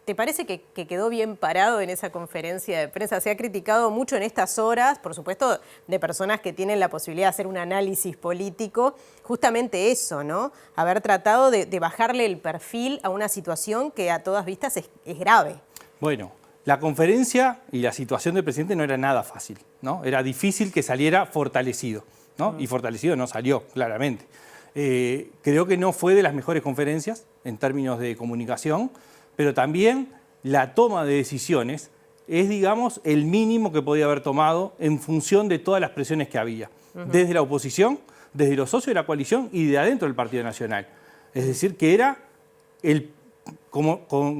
[SPEAKER 1] ¿Te parece que quedó bien parado en esa conferencia de prensa? Se ha criticado mucho en estas horas, por supuesto, de personas que tienen la posibilidad de hacer un análisis político, justamente eso, ¿no? Haber tratado de bajarle el perfil a una situación que a todas vistas es grave.
[SPEAKER 21] Bueno, la conferencia y la situación del presidente no era nada fácil, ¿no? Era difícil que saliera fortalecido, ¿no? Y fortalecido no salió, claramente. Creo que no fue de las mejores conferencias en términos de comunicación, pero también la toma de decisiones es, digamos, el mínimo que podía haber tomado en función de todas las presiones que había, desde la oposición, desde los socios de la coalición y de adentro del Partido Nacional. Es decir, que era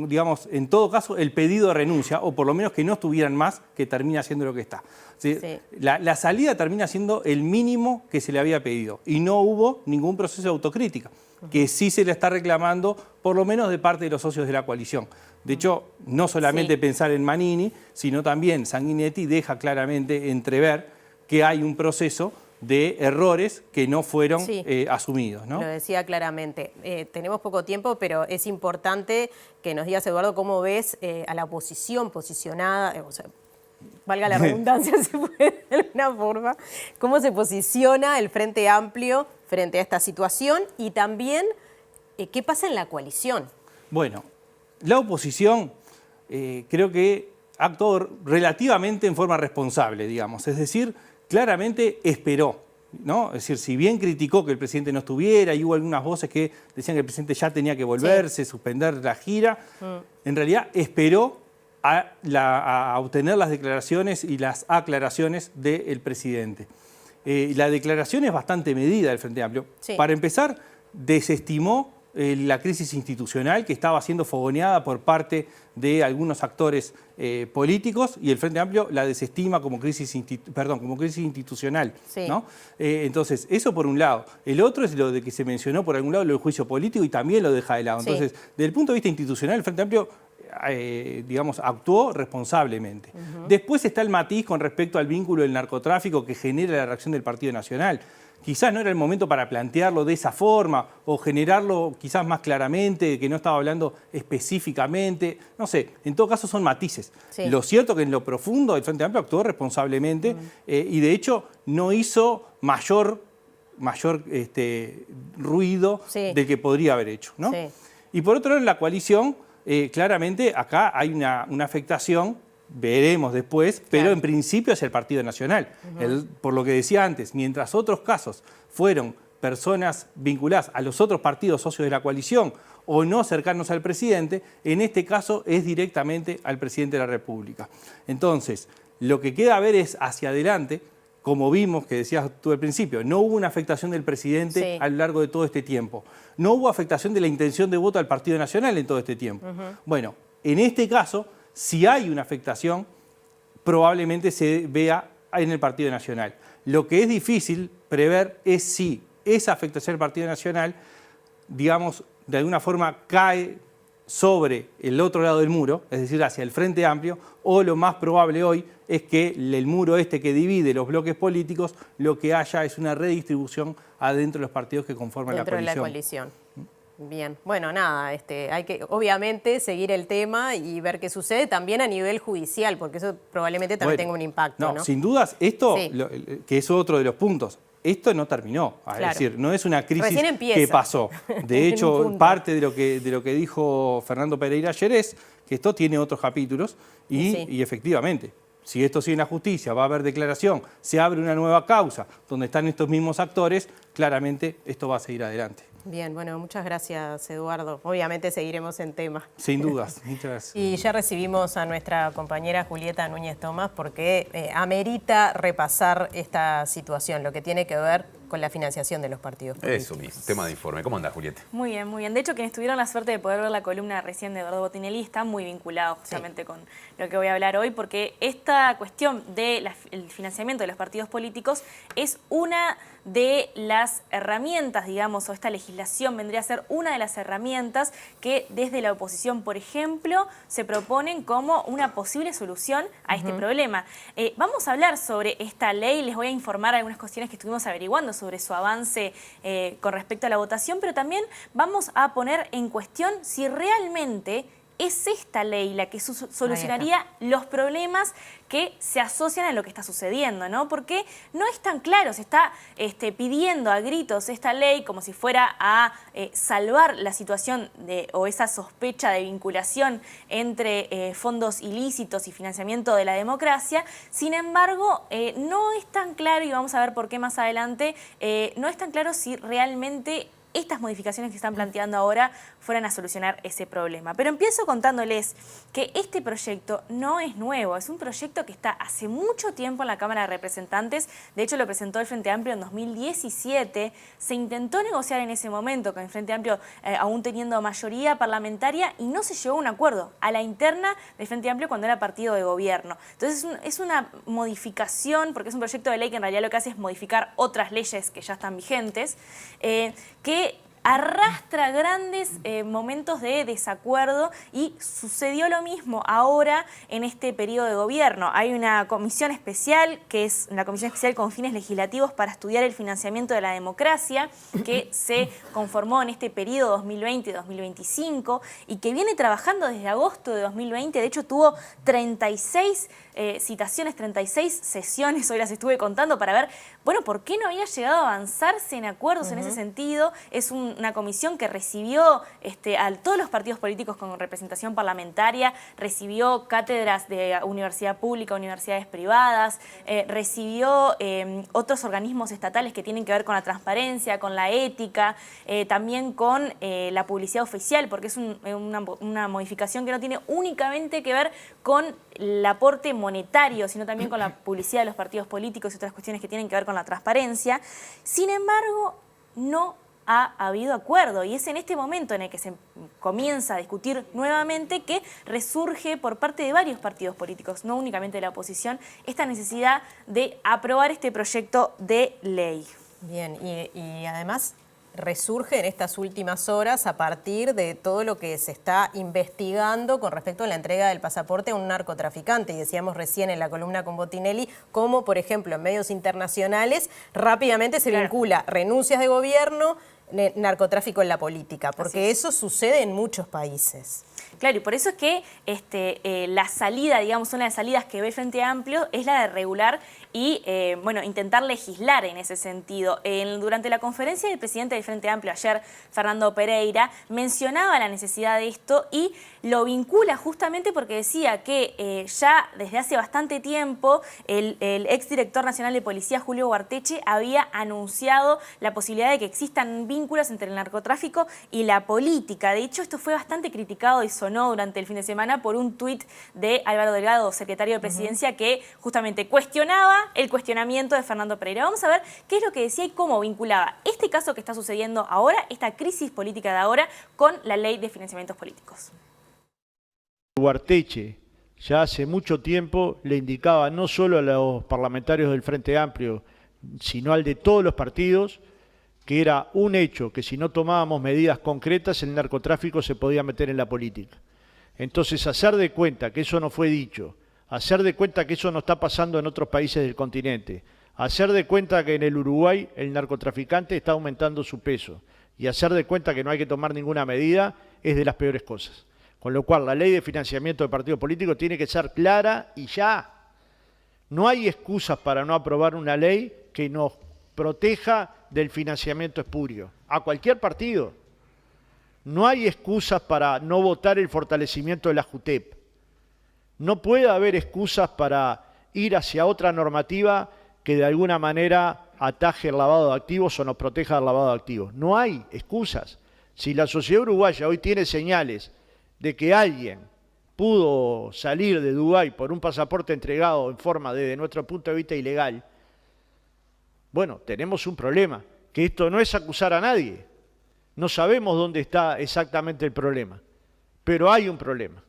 [SPEAKER 21] digamos, en todo caso, el pedido de renuncia, o por lo menos que no estuvieran más, que termina siendo lo que está. ¿Sí? La salida termina siendo el mínimo que se le había pedido, y no hubo ningún proceso de autocrítica, que sí se le está reclamando, por lo menos de parte de los socios de la coalición. De hecho, no solamente pensar en Manini, sino también Sanguinetti deja claramente entrever que hay un proceso de errores que no fueron asumidos, ¿no?
[SPEAKER 1] Lo decía claramente. Tenemos poco tiempo, pero es importante que nos digas, Eduardo, cómo ves a la oposición posicionada, o sea, valga la redundancia, se puede de alguna forma, cómo se posiciona el Frente Amplio frente a esta situación y también qué pasa en la coalición.
[SPEAKER 21] Bueno, la oposición creo que actuó relativamente en forma responsable, digamos, es decir, claramente esperó, ¿no? Es decir, si bien criticó que el presidente no estuviera y hubo algunas voces que decían que el presidente ya tenía que volverse, suspender la gira, en realidad esperó a obtener las declaraciones y las aclaraciones del presidente. La declaración es bastante medida del Frente Amplio. Para empezar, desestimó la crisis institucional que estaba siendo fogoneada por parte de algunos actores políticos, y el Frente Amplio la desestima como crisis institucional, ¿no? Entonces, eso por un lado. El otro es lo de que se mencionó por algún lado, lo del juicio político, y también lo deja de lado. Entonces, desde el punto de vista institucional, el Frente Amplio digamos, actuó responsablemente. Después está el matiz con respecto al vínculo del narcotráfico que genera la reacción del Partido Nacional. Quizás no era el momento para plantearlo de esa forma o generarlo quizás más claramente, que no estaba hablando específicamente. No sé, en todo caso son matices. Lo cierto es que en lo profundo el Frente Amplio actuó responsablemente y de hecho no hizo mayor ruido del que podría haber hecho, ¿no? Y por otro lado, en la coalición, claramente acá hay una afectación, veremos después, pero en principio es el Partido Nacional. Por lo que decía antes, mientras otros casos fueron personas vinculadas a los otros partidos socios de la coalición o no cercanos al presidente, en este caso es directamente al presidente de la República. Entonces, lo que queda a ver es hacia adelante, como vimos, que decías tú al principio, no hubo una afectación del presidente a lo largo de todo este tiempo. No hubo afectación de la intención de voto al Partido Nacional en todo este tiempo. Bueno, en este caso, si hay una afectación, probablemente se vea en el Partido Nacional. Lo que es difícil prever es si esa afectación al Partido Nacional, digamos, de alguna forma cae sobre el otro lado del muro, es decir, hacia el Frente Amplio, o lo más probable hoy es que el muro que divide los bloques políticos, lo que haya es una redistribución adentro de los partidos que conforman la coalición.
[SPEAKER 1] Dentro de la coalición. Bien, bueno, nada, hay que obviamente seguir el tema y ver qué sucede también a nivel judicial, porque eso probablemente también tenga un impacto, ¿no?
[SPEAKER 21] Sin dudas, esto, que es otro de los puntos, esto no terminó, es decir, no es una crisis que pasó. De hecho, parte de lo que dijo Fernando Pereira ayer es que esto tiene otros capítulos y efectivamente si esto sigue en la justicia, va a haber declaración, se abre una nueva causa donde están estos mismos actores, claramente esto va a seguir adelante.
[SPEAKER 1] Bien, bueno, muchas gracias, Eduardo. Obviamente seguiremos en tema.
[SPEAKER 21] Sin dudas, muchas gracias.
[SPEAKER 1] Y ya recibimos a nuestra compañera Julieta Núñez Tomás porque amerita repasar esta situación, lo que tiene que ver con la financiación de los partidos políticos.
[SPEAKER 2] Eso mismo, tema de informe. ¿Cómo andás, Julieta?
[SPEAKER 6] Muy bien, muy bien. De hecho, quienes tuvieron la suerte de poder ver la columna recién de Eduardo Botinelli está muy vinculado justamente con lo que voy a hablar hoy, porque esta cuestión del financiamiento de los partidos políticos es una de las herramientas, digamos, o esta legislación vendría a ser una de las herramientas que desde la oposición, por ejemplo, se proponen como una posible solución a este problema. Vamos a hablar sobre esta ley, les voy a informar algunas cuestiones que estuvimos averiguando sobre su avance con respecto a la votación, pero también vamos a poner en cuestión si realmente es esta ley la que solucionaría los problemas que se asocian a lo que está sucediendo, ¿no? Porque no es tan claro, se está pidiendo a gritos esta ley como si fuera a salvar la situación o esa sospecha de vinculación entre fondos ilícitos y financiamiento de la democracia. Sin embargo, no es tan claro, y vamos a ver por qué más adelante, no es tan claro si realmente estas modificaciones que están planteando ahora fueran a solucionar ese problema. Pero empiezo contándoles que este proyecto no es nuevo, es un proyecto que está hace mucho tiempo en la Cámara de Representantes, de hecho lo presentó el Frente Amplio en 2017, se intentó negociar en ese momento con el Frente Amplio aún teniendo mayoría parlamentaria y no se llegó a un acuerdo a la interna del Frente Amplio cuando era partido de gobierno. Entonces es una modificación, porque es un proyecto de ley que en realidad lo que hace es modificar otras leyes que ya están vigentes, que arrastra grandes momentos de desacuerdo y sucedió lo mismo ahora en este periodo de gobierno. Hay una comisión especial, que es la Comisión Especial con Fines Legislativos para estudiar el financiamiento de la democracia, que se conformó en este periodo 2020-2025 y que viene trabajando desde agosto de 2020. De hecho, tuvo 36 citaciones, 36 sesiones, hoy las estuve contando para ver, bueno, por qué no había llegado a avanzarse en acuerdos en ese sentido. Es una comisión que recibió a todos los partidos políticos con representación parlamentaria, recibió cátedras de universidad pública, universidades privadas, recibió otros organismos estatales que tienen que ver con la transparencia, con la ética, también con la publicidad oficial, porque es una modificación que no tiene únicamente que ver con el aporte monetario, sino también con la publicidad de los partidos políticos y otras cuestiones que tienen que ver con la transparencia. Sin embargo, no ha habido acuerdo y es en este momento en el que se comienza a discutir nuevamente que resurge por parte de varios partidos políticos, no únicamente de la oposición, esta necesidad de aprobar este proyecto de ley.
[SPEAKER 1] Bien, y además resurge en estas últimas horas a partir de todo lo que se está investigando con respecto a la entrega del pasaporte a un narcotraficante. Y decíamos recién en la columna con Botinelli cómo, por ejemplo, en medios internacionales rápidamente se vincula renuncias de gobierno, narcotráfico en la política, porque eso sucede en muchos países.
[SPEAKER 6] Claro, y por eso es que la salida, digamos, una de las salidas que ve el Frente Amplio es la de regular y, intentar legislar en ese sentido. Durante la conferencia del presidente del Frente Amplio ayer, Fernando Pereira, mencionaba la necesidad de esto y lo vincula justamente porque decía que ya desde hace bastante tiempo el exdirector nacional de policía, Julio Guarteche, había anunciado la posibilidad de que existan vínculos entre el narcotráfico y la política. De hecho, esto fue bastante criticado y sonó durante el fin de semana por un tuit de Álvaro Delgado, secretario de Presidencia, que justamente cuestionaba el cuestionamiento de Fernando Pereira. Vamos a ver qué es lo que decía y cómo vinculaba este caso que está sucediendo ahora, esta crisis política de ahora, con la ley de financiamientos políticos.
[SPEAKER 3] Guarteche ya hace mucho tiempo le indicaba no solo a los parlamentarios del Frente Amplio, sino al de todos los partidos, que era un hecho que si no tomábamos medidas concretas el narcotráfico se podía meter en la política. Entonces, hacer de cuenta que eso no fue dicho, hacer de cuenta que eso no está pasando en otros países del continente, hacer de cuenta que en el Uruguay el narcotraficante está aumentando su peso y hacer de cuenta que no hay que tomar ninguna medida es de las peores cosas. Con lo cual, la ley de financiamiento de partidos políticos tiene que ser clara y ya. No hay excusas para no aprobar una ley que nos proteja del financiamiento espurio, a cualquier partido. No hay excusas para no votar el fortalecimiento de la JUTEP. No puede haber excusas para ir hacia otra normativa que de alguna manera ataje el lavado de activos o nos proteja del lavado de activos. No hay excusas. Si la sociedad uruguaya hoy tiene señales de que alguien pudo salir de Dubái por un pasaporte entregado en forma, desde nuestro punto de vista, ilegal, bueno, tenemos un problema, que esto no es acusar a nadie. No sabemos dónde está exactamente el problema, pero hay un problema.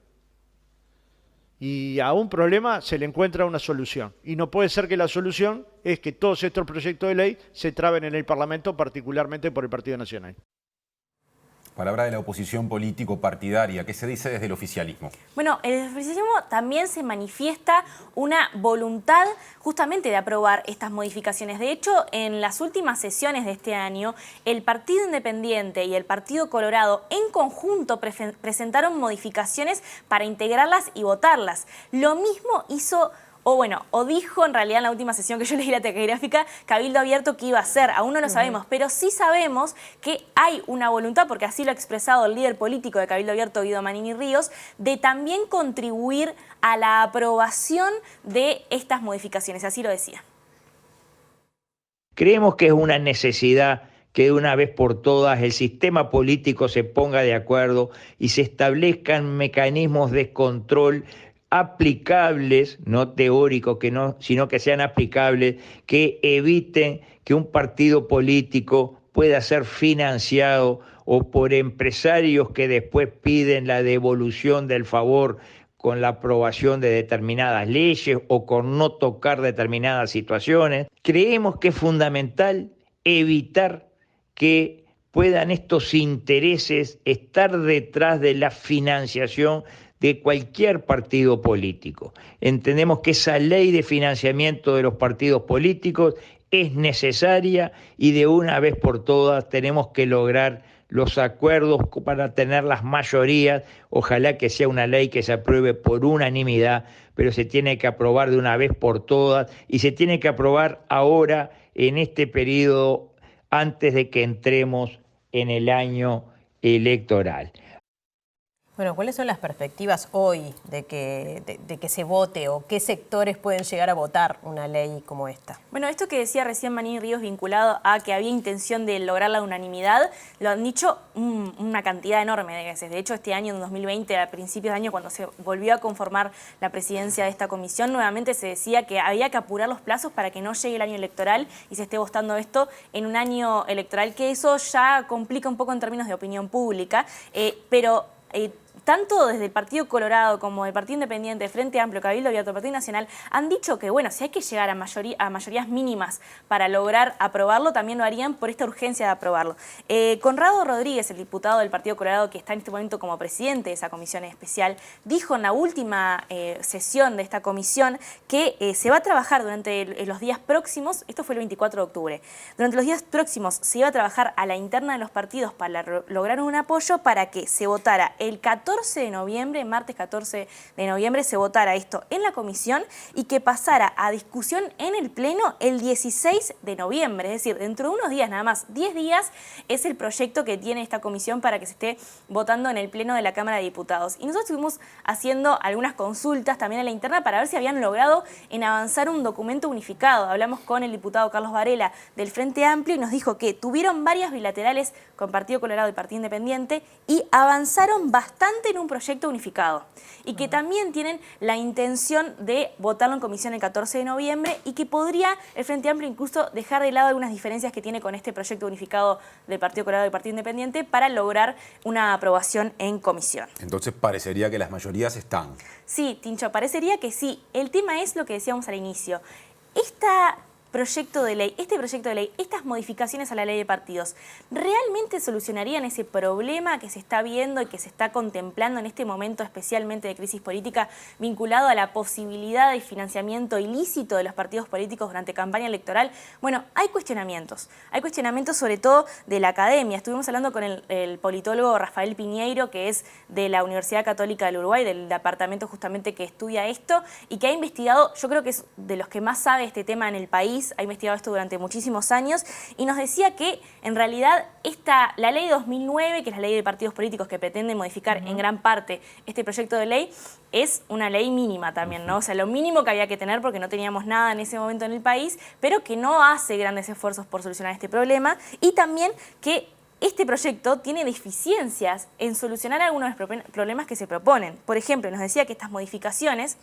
[SPEAKER 3] Y a un problema se le encuentra una solución. Y no puede ser que la solución es que todos estos proyectos de ley se traben en el Parlamento, particularmente por el Partido Nacional.
[SPEAKER 2] Palabra de la oposición político-partidaria. ¿Qué se dice desde el oficialismo?
[SPEAKER 6] Bueno, el oficialismo también se manifiesta una voluntad justamente de aprobar estas modificaciones. De hecho, en las últimas sesiones de este año, el Partido Independiente y el Partido Colorado en conjunto presentaron modificaciones para integrarlas y votarlas. Lo mismo hizo... o dijo en realidad en la última sesión que yo leí la taquigráfica, Cabildo Abierto, que iba a hacer. Aún no lo sabemos, pero sí sabemos que hay una voluntad, porque así lo ha expresado el líder político de Cabildo Abierto, Guido Manini Ríos, de también contribuir a la aprobación de estas modificaciones. Así lo decía.
[SPEAKER 9] Creemos que es una necesidad que de una vez por todas el sistema político se ponga de acuerdo y se establezcan mecanismos de control aplicables, no teóricos, sino que sean aplicables, que eviten que un partido político pueda ser financiado o por empresarios que después piden la devolución del favor con la aprobación de determinadas leyes o con no tocar determinadas situaciones. Creemos que es fundamental evitar que puedan estos intereses estar detrás de la financiación de cualquier partido político. Entendemos que esa ley de financiamiento de los partidos políticos es necesaria y de una vez por todas tenemos que lograr los acuerdos para tener las mayorías. Ojalá que sea una ley que se apruebe por unanimidad, pero se tiene que aprobar de una vez por todas y se tiene que aprobar ahora en este periodo antes de que entremos en el año electoral.
[SPEAKER 1] Bueno, ¿cuáles son las perspectivas hoy de que se vote o qué sectores pueden llegar a votar una ley como esta?
[SPEAKER 6] Bueno, esto que decía recién Manini Ríos vinculado a que había intención de lograr la unanimidad, lo han dicho una cantidad enorme de veces. De hecho, este año, en 2020, a principios de año, cuando se volvió a conformar la presidencia de esta comisión, nuevamente se decía que había que apurar los plazos para que no llegue el año electoral y se esté votando esto en un año electoral, que eso ya complica un poco en términos de opinión pública, pero tanto desde el Partido Colorado como el Partido Independiente, Frente Amplio, Cabildo Abierto, Partido Nacional, han dicho que, bueno, si hay que llegar a mayorías mínimas para lograr aprobarlo, también lo harían por esta urgencia de aprobarlo. Conrado Rodríguez, el diputado del Partido Colorado, que está en este momento como presidente de esa comisión especial, dijo en la última sesión de esta comisión que se va a trabajar durante los días próximos, esto fue el 24 de octubre, durante los días próximos se iba a trabajar a la interna de los partidos para lograr un apoyo para que se votara el 14 de noviembre, martes 14 de noviembre, se votara esto en la comisión y que pasara a discusión en el Pleno el 16 de noviembre. Es decir, dentro de unos días, nada más, 10 días, es el proyecto que tiene esta comisión para que se esté votando en el Pleno de la Cámara de Diputados. Y nosotros estuvimos haciendo algunas consultas también a la interna para ver si habían logrado en avanzar un documento unificado. Hablamos con el diputado Carlos Varela del Frente Amplio y nos dijo que tuvieron varias bilaterales con Partido Colorado y Partido Independiente y avanzaron bastante en un proyecto unificado y que también tienen la intención de votarlo en comisión el 14 de noviembre y que podría el Frente Amplio incluso dejar de lado algunas diferencias que tiene con este proyecto unificado del Partido Colorado y Partido Independiente para lograr una aprobación en comisión.
[SPEAKER 2] Entonces parecería que las mayorías están.
[SPEAKER 6] Sí, Tincho, parecería que sí. El tema es lo que decíamos al inicio. Este proyecto de ley, estas modificaciones a la ley de partidos, ¿realmente solucionarían ese problema que se está viendo y que se está contemplando en este momento especialmente de crisis política vinculado a la posibilidad de financiamiento ilícito de los partidos políticos durante campaña electoral? Bueno, hay cuestionamientos sobre todo de la academia. Estuvimos hablando con el politólogo Rafael Piñeiro, que es de la Universidad Católica del Uruguay, del departamento justamente que estudia esto y que ha investigado, yo creo que es de los que más sabe este tema en el país, Luis ha investigado esto durante muchísimos años y nos decía que en realidad la ley de 2009, que es la ley de partidos políticos que pretende modificar en gran parte este proyecto de ley, es una ley mínima también, ¿no? O sea, lo mínimo que había que tener porque no teníamos nada en ese momento en el país, pero que no hace grandes esfuerzos por solucionar este problema, y también que este proyecto tiene deficiencias en solucionar algunos de los problemas que se proponen. Por ejemplo, nos decía que estas modificaciones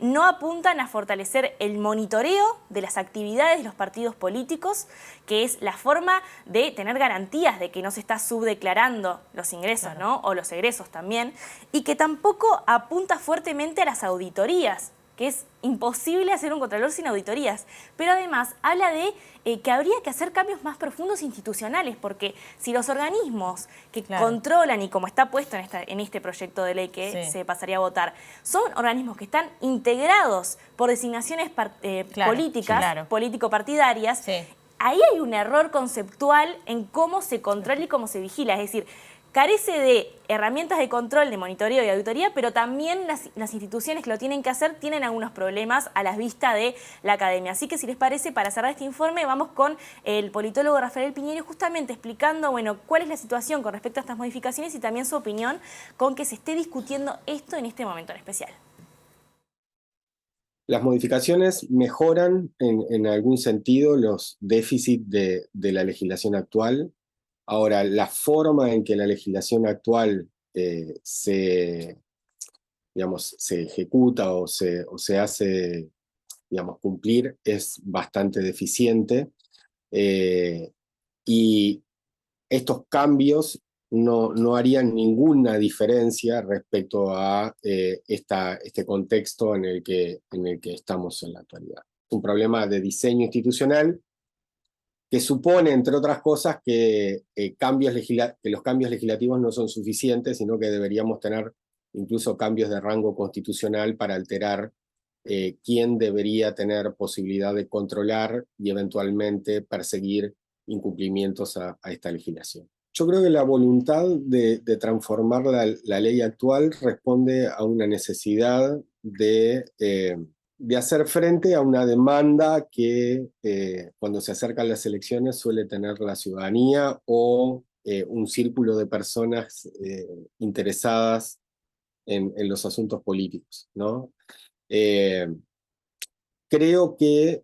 [SPEAKER 6] no apuntan a fortalecer el monitoreo de las actividades de los partidos políticos, que es la forma de tener garantías de que no se está subdeclarando los ingresos, ¿no? O los egresos también, y que tampoco apunta fuertemente a las auditorías, que es imposible hacer un contralor sin auditorías, pero además habla de que habría que hacer cambios más profundos institucionales, porque si los organismos que controlan, y como está puesto en este proyecto de ley que se pasaría a votar, son organismos que están integrados por designaciones políticas, político-partidarias, ahí hay un error conceptual en cómo se controla y cómo se vigila, es decir, carece de herramientas de control, de monitoreo y auditoría, pero también las instituciones que lo tienen que hacer tienen algunos problemas a la vista de la academia. Así que si les parece, para cerrar este informe, vamos con el politólogo Rafael Piñeiro, justamente explicando, bueno, cuál es la situación con respecto a estas modificaciones y también su opinión con que se esté discutiendo esto en este momento en especial.
[SPEAKER 11] Las modificaciones mejoran en algún sentido los déficits de la legislación actual. Ahora, la forma en que la legislación actual se ejecuta o se hace, cumplir es bastante deficiente, y estos cambios no harían ninguna diferencia respecto a este contexto en el que estamos en la actualidad. Es un problema de diseño institucional que supone, entre otras cosas, que los cambios legislativos no son suficientes, sino que deberíamos tener incluso cambios de rango constitucional para alterar quién debería tener posibilidad de controlar y eventualmente perseguir incumplimientos a esta legislación. Yo creo que la voluntad de transformar la ley actual responde a una necesidad de hacer frente a una demanda que cuando se acercan las elecciones suele tener la ciudadanía o un círculo de personas interesadas en los asuntos políticos, ¿no? Creo que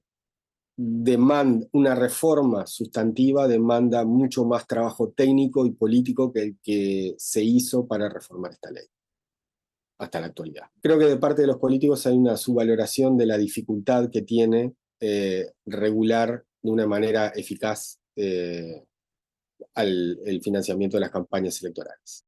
[SPEAKER 11] una reforma sustantiva demanda mucho más trabajo técnico y político que el que se hizo para reformar esta ley hasta la actualidad. Creo que de parte de los políticos hay una subvaloración de la dificultad que tiene regular de una manera eficaz el financiamiento de las campañas electorales.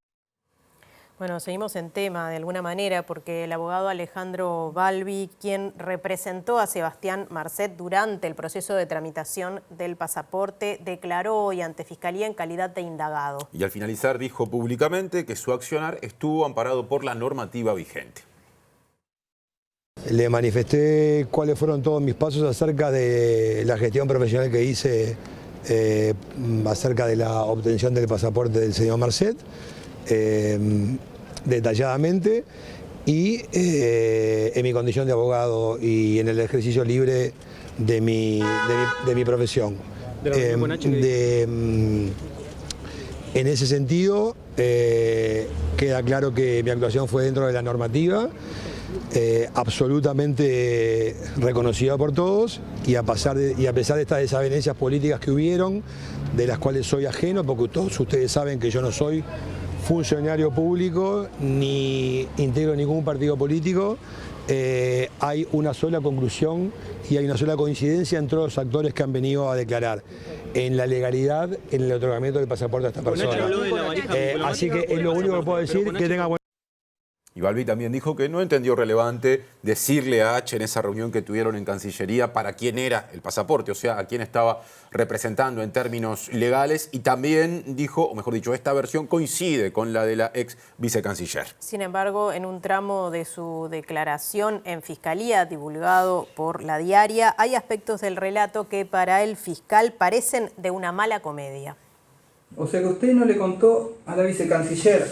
[SPEAKER 1] Bueno, seguimos en tema de alguna manera porque el abogado Alejandro Balbi, quien representó a Sebastián Marcet durante el proceso de tramitación del pasaporte, declaró hoy ante Fiscalía en calidad de indagado.
[SPEAKER 2] Y al finalizar dijo públicamente que su accionar estuvo amparado por la normativa vigente.
[SPEAKER 22] Le manifesté cuáles fueron todos mis pasos acerca de la gestión profesional que hice acerca de la obtención del pasaporte del señor Marcet. Detalladamente y en mi condición de abogado y en el ejercicio libre de mi profesión. En ese sentido queda claro que mi actuación fue dentro de la normativa, absolutamente reconocida por todos, y a pesar de estas desavenencias políticas que hubieron, de las cuales soy ajeno, porque todos ustedes saben que yo no soy funcionario público ni integro ningún partido político, hay una sola conclusión y hay una sola coincidencia entre los actores que han venido a declarar en la legalidad en el otorgamiento del pasaporte a esta persona. Así que es lo único que puedo decir, que tenga buen...
[SPEAKER 2] Y Balbi también dijo que no entendió relevante decirle a H en esa reunión que tuvieron en Cancillería para quién era el pasaporte, o sea, a quién estaba representando en términos legales, y también dijo, o mejor dicho, esta versión coincide con la de la ex vicecanciller.
[SPEAKER 1] Sin embargo, en un tramo de su declaración en Fiscalía, divulgado por La Diaria, hay aspectos del relato que para el fiscal parecen de una mala comedia.
[SPEAKER 23] O sea que usted no le contó a la vicecanciller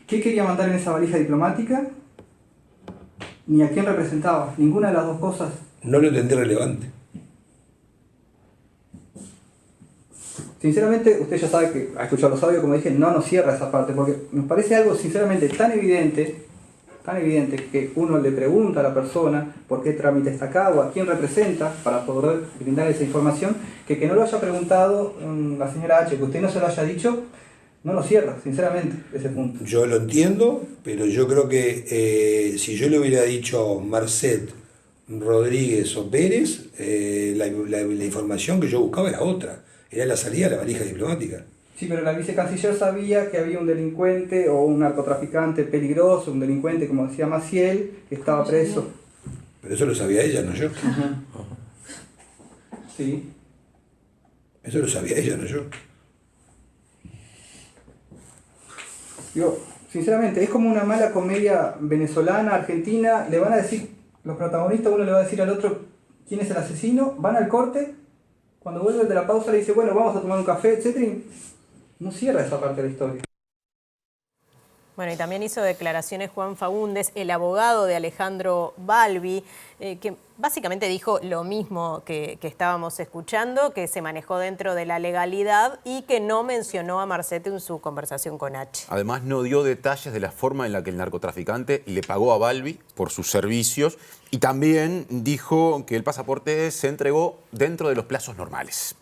[SPEAKER 23] qué quería mandar en esa valija diplomática ni a quién representaba. Ninguna de las dos cosas.
[SPEAKER 22] No lo entendí relevante.
[SPEAKER 23] Sinceramente, usted ya sabe que ha escuchado los audios, como dije, no nos cierra esa parte, porque me parece algo sinceramente tan evidente que uno le pregunta a la persona por qué trámite está acá o a quién representa para poder brindar esa información, que no lo haya preguntado la señora H, que usted no se lo haya dicho, no nos cierra, sinceramente, ese punto.
[SPEAKER 22] Yo lo entiendo, pero yo creo que si yo le hubiera dicho Marcet, Rodríguez o Pérez, la información que yo buscaba era otra, era la salida de la valija diplomática.
[SPEAKER 23] Sí, pero la vicecanciller sabía que había un delincuente o un narcotraficante peligroso, un delincuente, como decía Maciel, que estaba preso.
[SPEAKER 22] Pero eso lo sabía ella, no yo.
[SPEAKER 23] Sí.
[SPEAKER 22] Eso lo sabía ella, no yo.
[SPEAKER 23] Digo, sinceramente, es como una mala comedia venezolana, argentina, le van a decir, los protagonistas, uno le va a decir al otro quién es el asesino, van al corte, cuando vuelven de la pausa le dice, bueno, vamos a tomar un café, etc. No cierra esa parte de la historia.
[SPEAKER 1] Bueno, y también hizo declaraciones Juan Faúndez, el abogado de Alejandro Balbi, que básicamente dijo lo mismo que estábamos escuchando, que se manejó dentro de la legalidad y que no mencionó a Marcet en su conversación con H.
[SPEAKER 2] Además, no dio detalles de la forma en la que el narcotraficante le pagó a Balbi por sus servicios y también dijo que el pasaporte se entregó dentro de los plazos normales.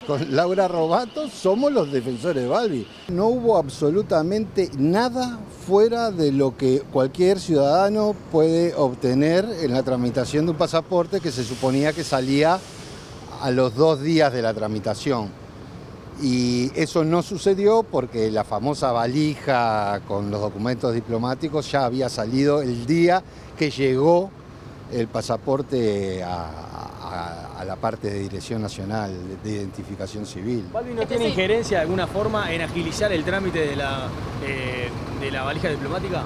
[SPEAKER 4] Con Laura Robato somos los defensores de Balbi. No hubo absolutamente nada fuera de lo que cualquier ciudadano puede obtener en la tramitación de un pasaporte que se suponía que salía a los 2 días de la tramitación. Y eso no sucedió porque la famosa valija con los documentos diplomáticos ya había salido el día que llegó el pasaporte a la parte de Dirección Nacional de Identificación Civil.
[SPEAKER 5] ¿Balbi no tiene injerencia de alguna forma en agilizar el trámite de la valija diplomática?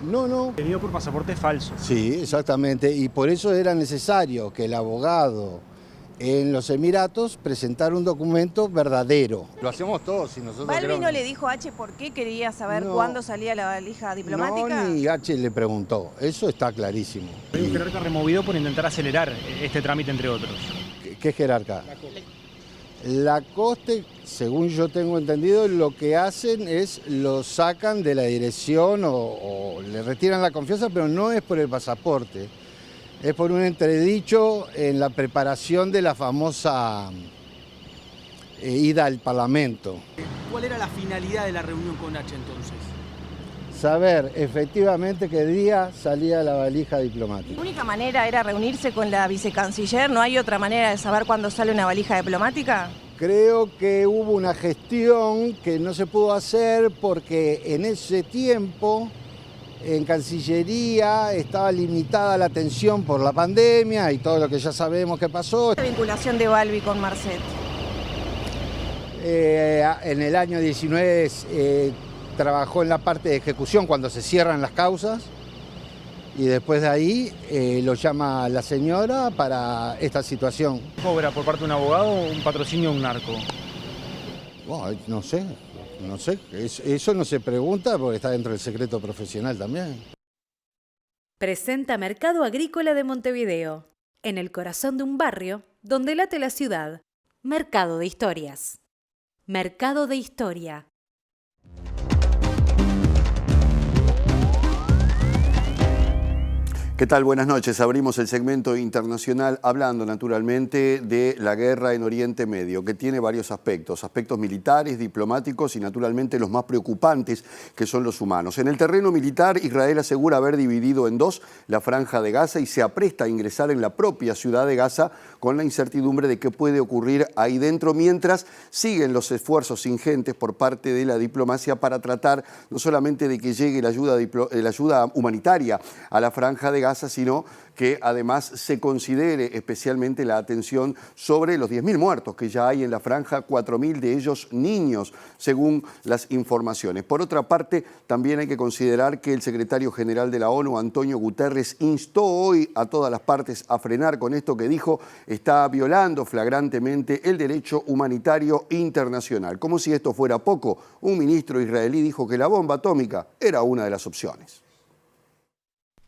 [SPEAKER 4] No.
[SPEAKER 5] Venido por pasaporte falso.
[SPEAKER 4] Sí, exactamente, y por eso era necesario que el abogado en los Emiratos presentara un documento verdadero. Lo hacemos todos y nosotros
[SPEAKER 10] ¿Balbi no le dijo a H por qué quería saber cuándo salía la valija diplomática?
[SPEAKER 4] No, ni H le preguntó, eso está clarísimo.
[SPEAKER 5] Hay un jerarca removido por intentar acelerar este trámite, entre otros.
[SPEAKER 4] ¿Qué jerarca? La COSTE, según yo tengo entendido, lo que hacen es lo sacan de la dirección o le retiran la confianza, pero no es por el pasaporte. Es por un entredicho en la preparación de la famosa ida al Parlamento.
[SPEAKER 5] ¿Cuál era la finalidad de la reunión con H entonces?
[SPEAKER 4] Saber efectivamente qué día salía la valija diplomática.
[SPEAKER 10] ¿La única manera era reunirse con la vicecanciller? ¿No hay otra manera de saber cuándo sale una valija diplomática?
[SPEAKER 4] Creo que hubo una gestión que no se pudo hacer porque en ese tiempo en Cancillería estaba limitada la atención por la pandemia y todo lo que ya sabemos que pasó.
[SPEAKER 10] ¿La vinculación de Balbi con Marcet?
[SPEAKER 4] En el año 19 trabajó en la parte de ejecución cuando se cierran las causas y después de ahí lo llama la señora para esta situación.
[SPEAKER 5] ¿Cobra por parte de un abogado o un patrocinio a un narco?
[SPEAKER 4] Bueno, no sé. Eso no se pregunta porque está dentro del secreto profesional también.
[SPEAKER 12] Presenta Mercado Agrícola de Montevideo, en el corazón de un barrio donde late la ciudad. Mercado de Historias. Mercado de Historia.
[SPEAKER 24] ¿Qué tal? Buenas noches. Abrimos el segmento internacional hablando naturalmente de la guerra en Oriente Medio, que tiene varios aspectos militares, diplomáticos y naturalmente los más preocupantes, que son los humanos. En el terreno militar, Israel asegura haber dividido en 2 la franja de Gaza y se apresta a ingresar en la propia ciudad de Gaza con la incertidumbre de qué puede ocurrir ahí dentro, mientras siguen los esfuerzos ingentes por parte de la diplomacia para tratar no solamente de que llegue la ayuda humanitaria a la franja de Gaza, sino que además se considere especialmente la atención sobre los 10.000 muertos que ya hay en la franja, 4.000 de ellos niños, según las informaciones. Por otra parte, también hay que considerar que el secretario general de la ONU, Antonio Guterres, instó hoy a todas las partes a frenar con esto que dijo está violando flagrantemente el derecho humanitario internacional. Como si esto fuera poco, un ministro israelí dijo que la bomba atómica era una de las opciones.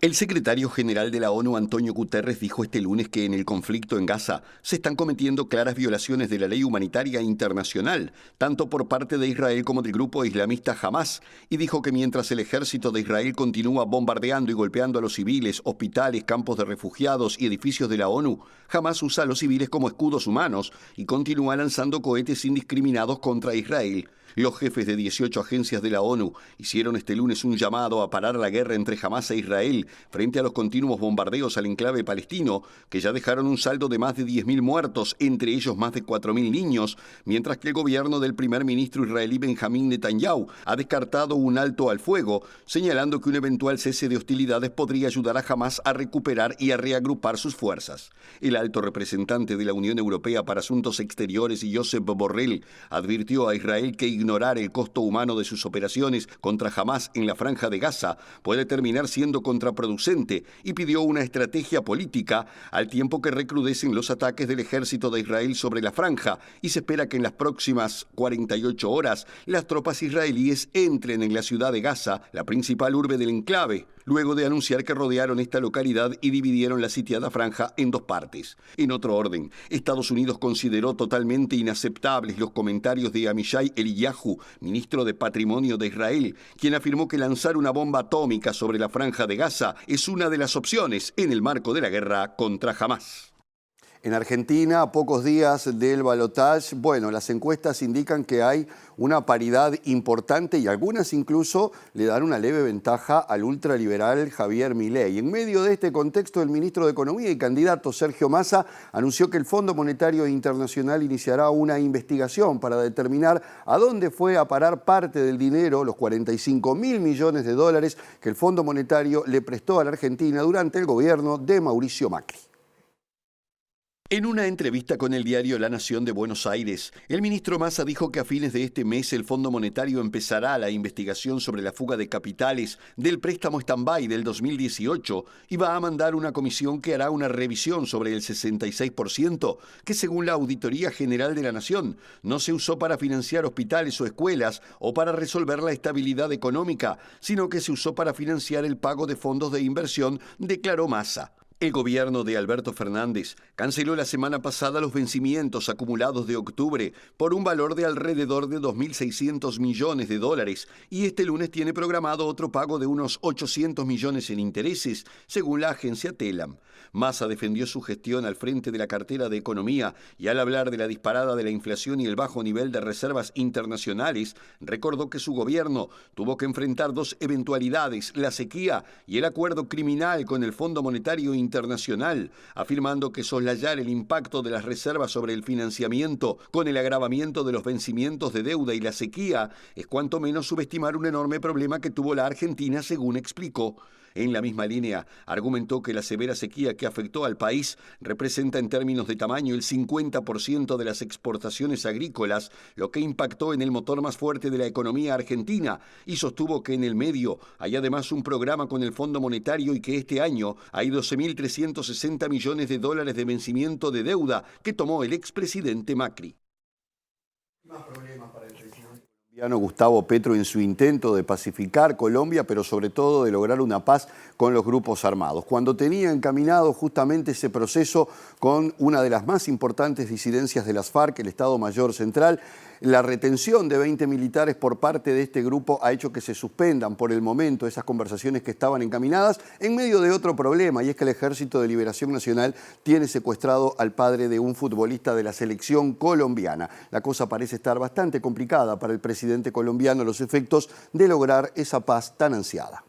[SPEAKER 24] El secretario general de la ONU, Antonio Guterres, dijo este lunes que en el conflicto en Gaza se están cometiendo claras violaciones de la ley humanitaria internacional, tanto por parte de Israel como del grupo islamista Hamás, y dijo que mientras el ejército de Israel continúa bombardeando y golpeando a los civiles, hospitales, campos de refugiados y edificios de la ONU, Hamás usa a los civiles como escudos humanos y continúa lanzando cohetes indiscriminados contra Israel. Los jefes de 18 agencias de la ONU hicieron este lunes un llamado a parar la guerra entre Hamás e Israel frente a los continuos bombardeos al enclave palestino, que ya dejaron un saldo de más de 10.000 muertos, entre ellos más de 4.000 niños, mientras que el gobierno del primer ministro israelí Benjamín Netanyahu ha descartado un alto al fuego, señalando que un eventual cese de hostilidades podría ayudar a Hamás a recuperar y a reagrupar sus fuerzas. El alto representante de la Unión Europea para Asuntos Exteriores, Josep Borrell, advirtió a Israel que ignorar el costo humano de sus operaciones contra Hamás en la Franja de Gaza puede terminar siendo contraproducente y pidió una estrategia política al tiempo que recrudecen los ataques del ejército de Israel sobre la franja y se espera que en las próximas 48 horas las tropas israelíes entren en la ciudad de Gaza, la principal urbe del enclave, luego de anunciar que rodearon esta localidad y dividieron la sitiada franja en dos partes. En otro orden, Estados Unidos consideró totalmente inaceptables los comentarios de Amishai Eliyahu, ministro de Patrimonio de Israel, quien afirmó que lanzar una bomba atómica sobre la franja de Gaza es una de las opciones en el marco de la guerra contra Hamás. En Argentina, a pocos días del balotaje, bueno, las encuestas indican que hay una paridad importante y algunas incluso le dan una leve ventaja al ultraliberal Javier Milei. En medio de este contexto, el ministro de Economía y candidato Sergio Massa anunció que el Fondo Monetario Internacional iniciará una investigación para determinar a dónde fue a parar parte del dinero, los 45.000 millones de dólares que el Fondo Monetario le prestó a la Argentina durante el gobierno de Mauricio Macri. En una entrevista con el diario La Nación de Buenos Aires, el ministro Massa dijo que a fines de este mes el Fondo Monetario empezará la investigación sobre la fuga de capitales del préstamo stand-by del 2018 y va a mandar una comisión que hará una revisión sobre el 66% que, según la Auditoría General de la Nación, no se usó para financiar hospitales o escuelas o para resolver la estabilidad económica, sino que se usó para financiar el pago de fondos de inversión, declaró Massa. El gobierno de Alberto Fernández canceló la semana pasada los vencimientos acumulados de octubre por un valor de alrededor de 2.600 millones de dólares y este lunes tiene programado otro pago de unos 800 millones en intereses, según la agencia Telam. Massa defendió su gestión al frente de la cartera de Economía y al hablar de la disparada de la inflación y el bajo nivel de reservas internacionales, recordó que su gobierno tuvo que enfrentar dos eventualidades, la sequía y el acuerdo criminal con el Fondo Monetario Internacional, afirmando que soslayar el impacto de las reservas sobre el financiamiento con el agravamiento de los vencimientos de deuda y la sequía es cuanto menos subestimar un enorme problema que tuvo la Argentina, según explicó. En la misma línea, argumentó que la severa sequía que afectó al país representa en términos de tamaño el 50% de las exportaciones agrícolas, lo que impactó en el motor más fuerte de la economía argentina, y sostuvo que en el medio hay además un programa con el Fondo Monetario y que este año hay 12.360 millones de dólares de vencimiento de deuda que tomó el expresidente Macri. Más problemas para el presidente colombiano Gustavo Petro en su intento de pacificar Colombia, pero sobre todo de lograr una paz con los grupos armados. Cuando tenía encaminado justamente ese proceso con una de las más importantes disidencias de las FARC, el Estado Mayor Central, la retención de 20 militares por parte de este grupo ha hecho que se suspendan por el momento esas conversaciones que estaban encaminadas en medio de otro problema, y es que el Ejército de Liberación Nacional tiene secuestrado al padre de un futbolista de la selección colombiana. La cosa parece estar bastante complicada para el presidente colombiano a los efectos de lograr esa paz tan ansiada.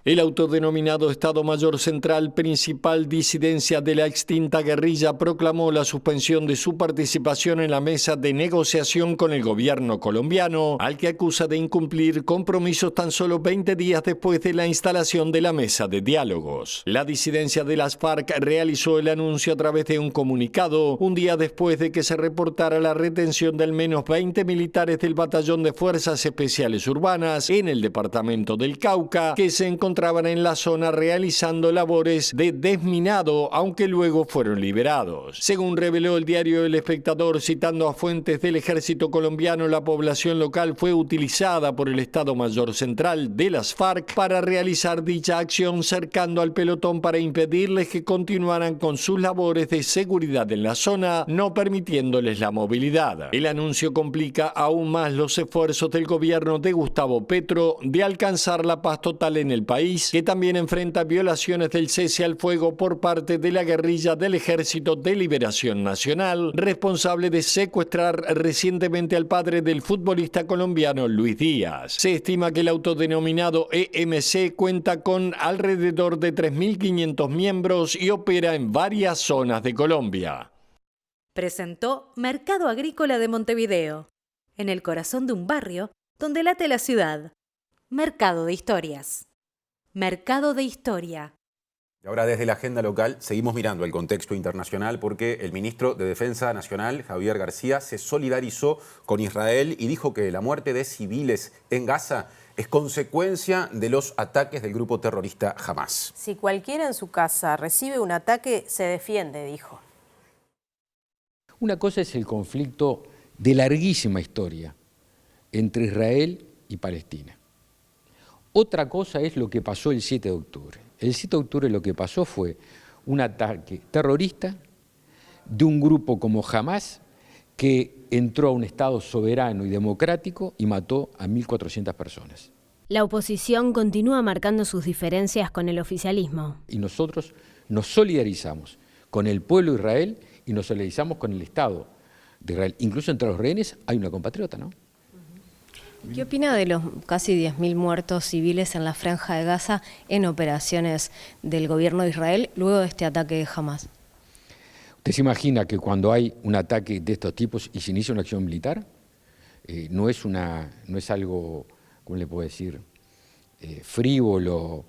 [SPEAKER 13] El autodenominado Estado Mayor Central, principal disidencia de la extinta guerrilla, proclamó la suspensión de su participación en la mesa de negociación con el gobierno colombiano, al que acusa de incumplir compromisos tan solo 20 días después de la instalación de la mesa de diálogos. La disidencia de las FARC realizó el anuncio a través de un comunicado, un día después de que se reportara la retención de al menos 20 militares del Batallón de Fuerzas Especiales Urbanas en el departamento del Cauca, que se encontraban encontraban en la zona realizando labores de desminado, aunque luego fueron liberados. Según reveló el diario El Espectador, citando a fuentes del ejército colombiano, la población local fue utilizada por el Estado Mayor Central de las FARC para realizar dicha acción, cercando al pelotón para impedirles que continuaran con sus labores de seguridad en la zona, no permitiéndoles la movilidad. El anuncio complica aún más los esfuerzos del gobierno de Gustavo Petro de alcanzar la paz total en el país, que también enfrenta violaciones del cese al fuego por parte de la guerrilla del Ejército de Liberación Nacional, responsable de secuestrar recientemente al padre del futbolista colombiano Luis Díaz. Se estima que el autodenominado EMC cuenta con alrededor de 3.500 miembros y opera en varias zonas de Colombia.
[SPEAKER 12] Presentó Mercado Agrícola de Montevideo, en el corazón de un barrio donde late la ciudad. Mercado de Historias. Mercado de Historia.
[SPEAKER 2] Y ahora desde la agenda local seguimos mirando el contexto internacional porque el ministro de Defensa Nacional, Javier García, se solidarizó con Israel y dijo que la muerte de civiles en Gaza es consecuencia de los ataques del grupo terrorista Hamás.
[SPEAKER 1] Si cualquiera en su casa recibe un ataque, se defiende, dijo.
[SPEAKER 7] Una cosa es el conflicto de larguísima historia entre Israel y Palestina. Otra cosa es lo que pasó el 7 de octubre. El 7 de octubre lo que pasó fue un ataque terrorista de un grupo como Hamás que entró a un Estado soberano y democrático y mató a 1.400 personas.
[SPEAKER 14] La oposición continúa marcando sus diferencias con el oficialismo.
[SPEAKER 7] Y nosotros nos solidarizamos con el pueblo de Israel y nos solidarizamos con el Estado de Israel. Incluso entre los rehenes hay una compatriota, ¿no?
[SPEAKER 14] ¿Qué opina de los casi 10.000 muertos civiles en la Franja de Gaza en operaciones del gobierno de Israel luego de este ataque de Hamás?
[SPEAKER 7] ¿Usted se imagina que cuando hay un ataque de estos tipos y se inicia una acción militar, no es algo, ¿cómo le puedo decir?, frívolo,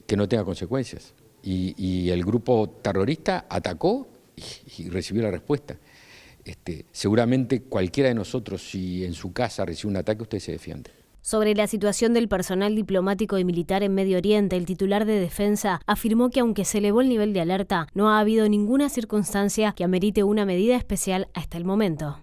[SPEAKER 7] que no tenga consecuencias? Y el grupo terrorista atacó y recibió la respuesta. Seguramente cualquiera de nosotros, si en su casa recibe un ataque, usted se defiende.
[SPEAKER 14] Sobre la situación del personal diplomático y militar en Medio Oriente, el titular de Defensa afirmó que aunque se elevó el nivel de alerta, no ha habido ninguna circunstancia que amerite una medida especial hasta el momento.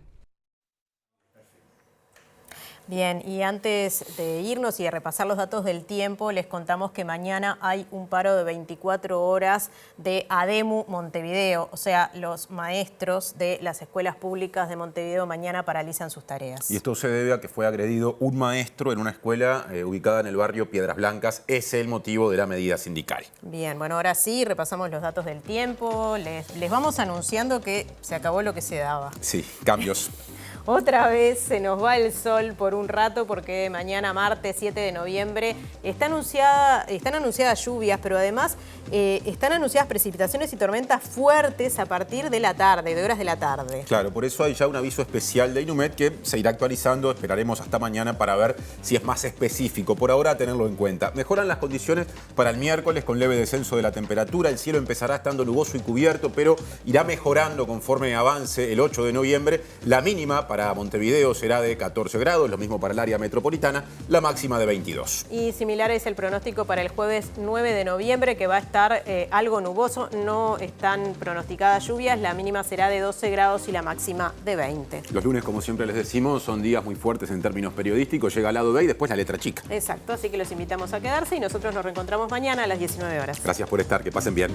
[SPEAKER 1] Bien, y antes de irnos y de repasar los datos del tiempo, les contamos que mañana hay un paro de 24 horas de ADEMU Montevideo. O sea, los maestros de las escuelas públicas de Montevideo mañana paralizan sus tareas.
[SPEAKER 2] Y esto se debe a que fue agredido un maestro en una escuela ubicada en el barrio Piedras Blancas. Ese es el motivo de la medida sindical.
[SPEAKER 1] Bien, bueno, ahora sí, repasamos los datos del tiempo. Les vamos anunciando que se acabó lo que se daba.
[SPEAKER 2] Sí, cambios.
[SPEAKER 1] Otra vez se nos va el sol por un rato porque mañana martes 7 de noviembre están anunciadas lluvias, pero además están anunciadas precipitaciones y tormentas fuertes a partir de la tarde, de horas de la tarde.
[SPEAKER 2] Claro, por eso hay ya un aviso especial de Inumet que se irá actualizando, esperaremos hasta mañana para ver si es más específico. Por ahora, tenerlo en cuenta. Mejoran las condiciones para el miércoles con leve descenso de la temperatura, el cielo empezará estando nuboso y cubierto, pero irá mejorando conforme avance el 8 de noviembre. La mínima para Montevideo será de 14 grados, lo mismo para el área metropolitana, la máxima de 22.
[SPEAKER 1] Y similar es el pronóstico para el jueves 9 de noviembre, que va a estar algo nuboso, no están pronosticadas lluvias, la mínima será de 12 grados y la máxima de 20.
[SPEAKER 2] Los lunes, como siempre les decimos, son días muy fuertes en términos periodísticos, llega al lado B y después la letra chica.
[SPEAKER 1] Exacto, así que los invitamos a quedarse y nosotros nos reencontramos mañana a las 19 horas.
[SPEAKER 2] Gracias por estar, que pasen bien.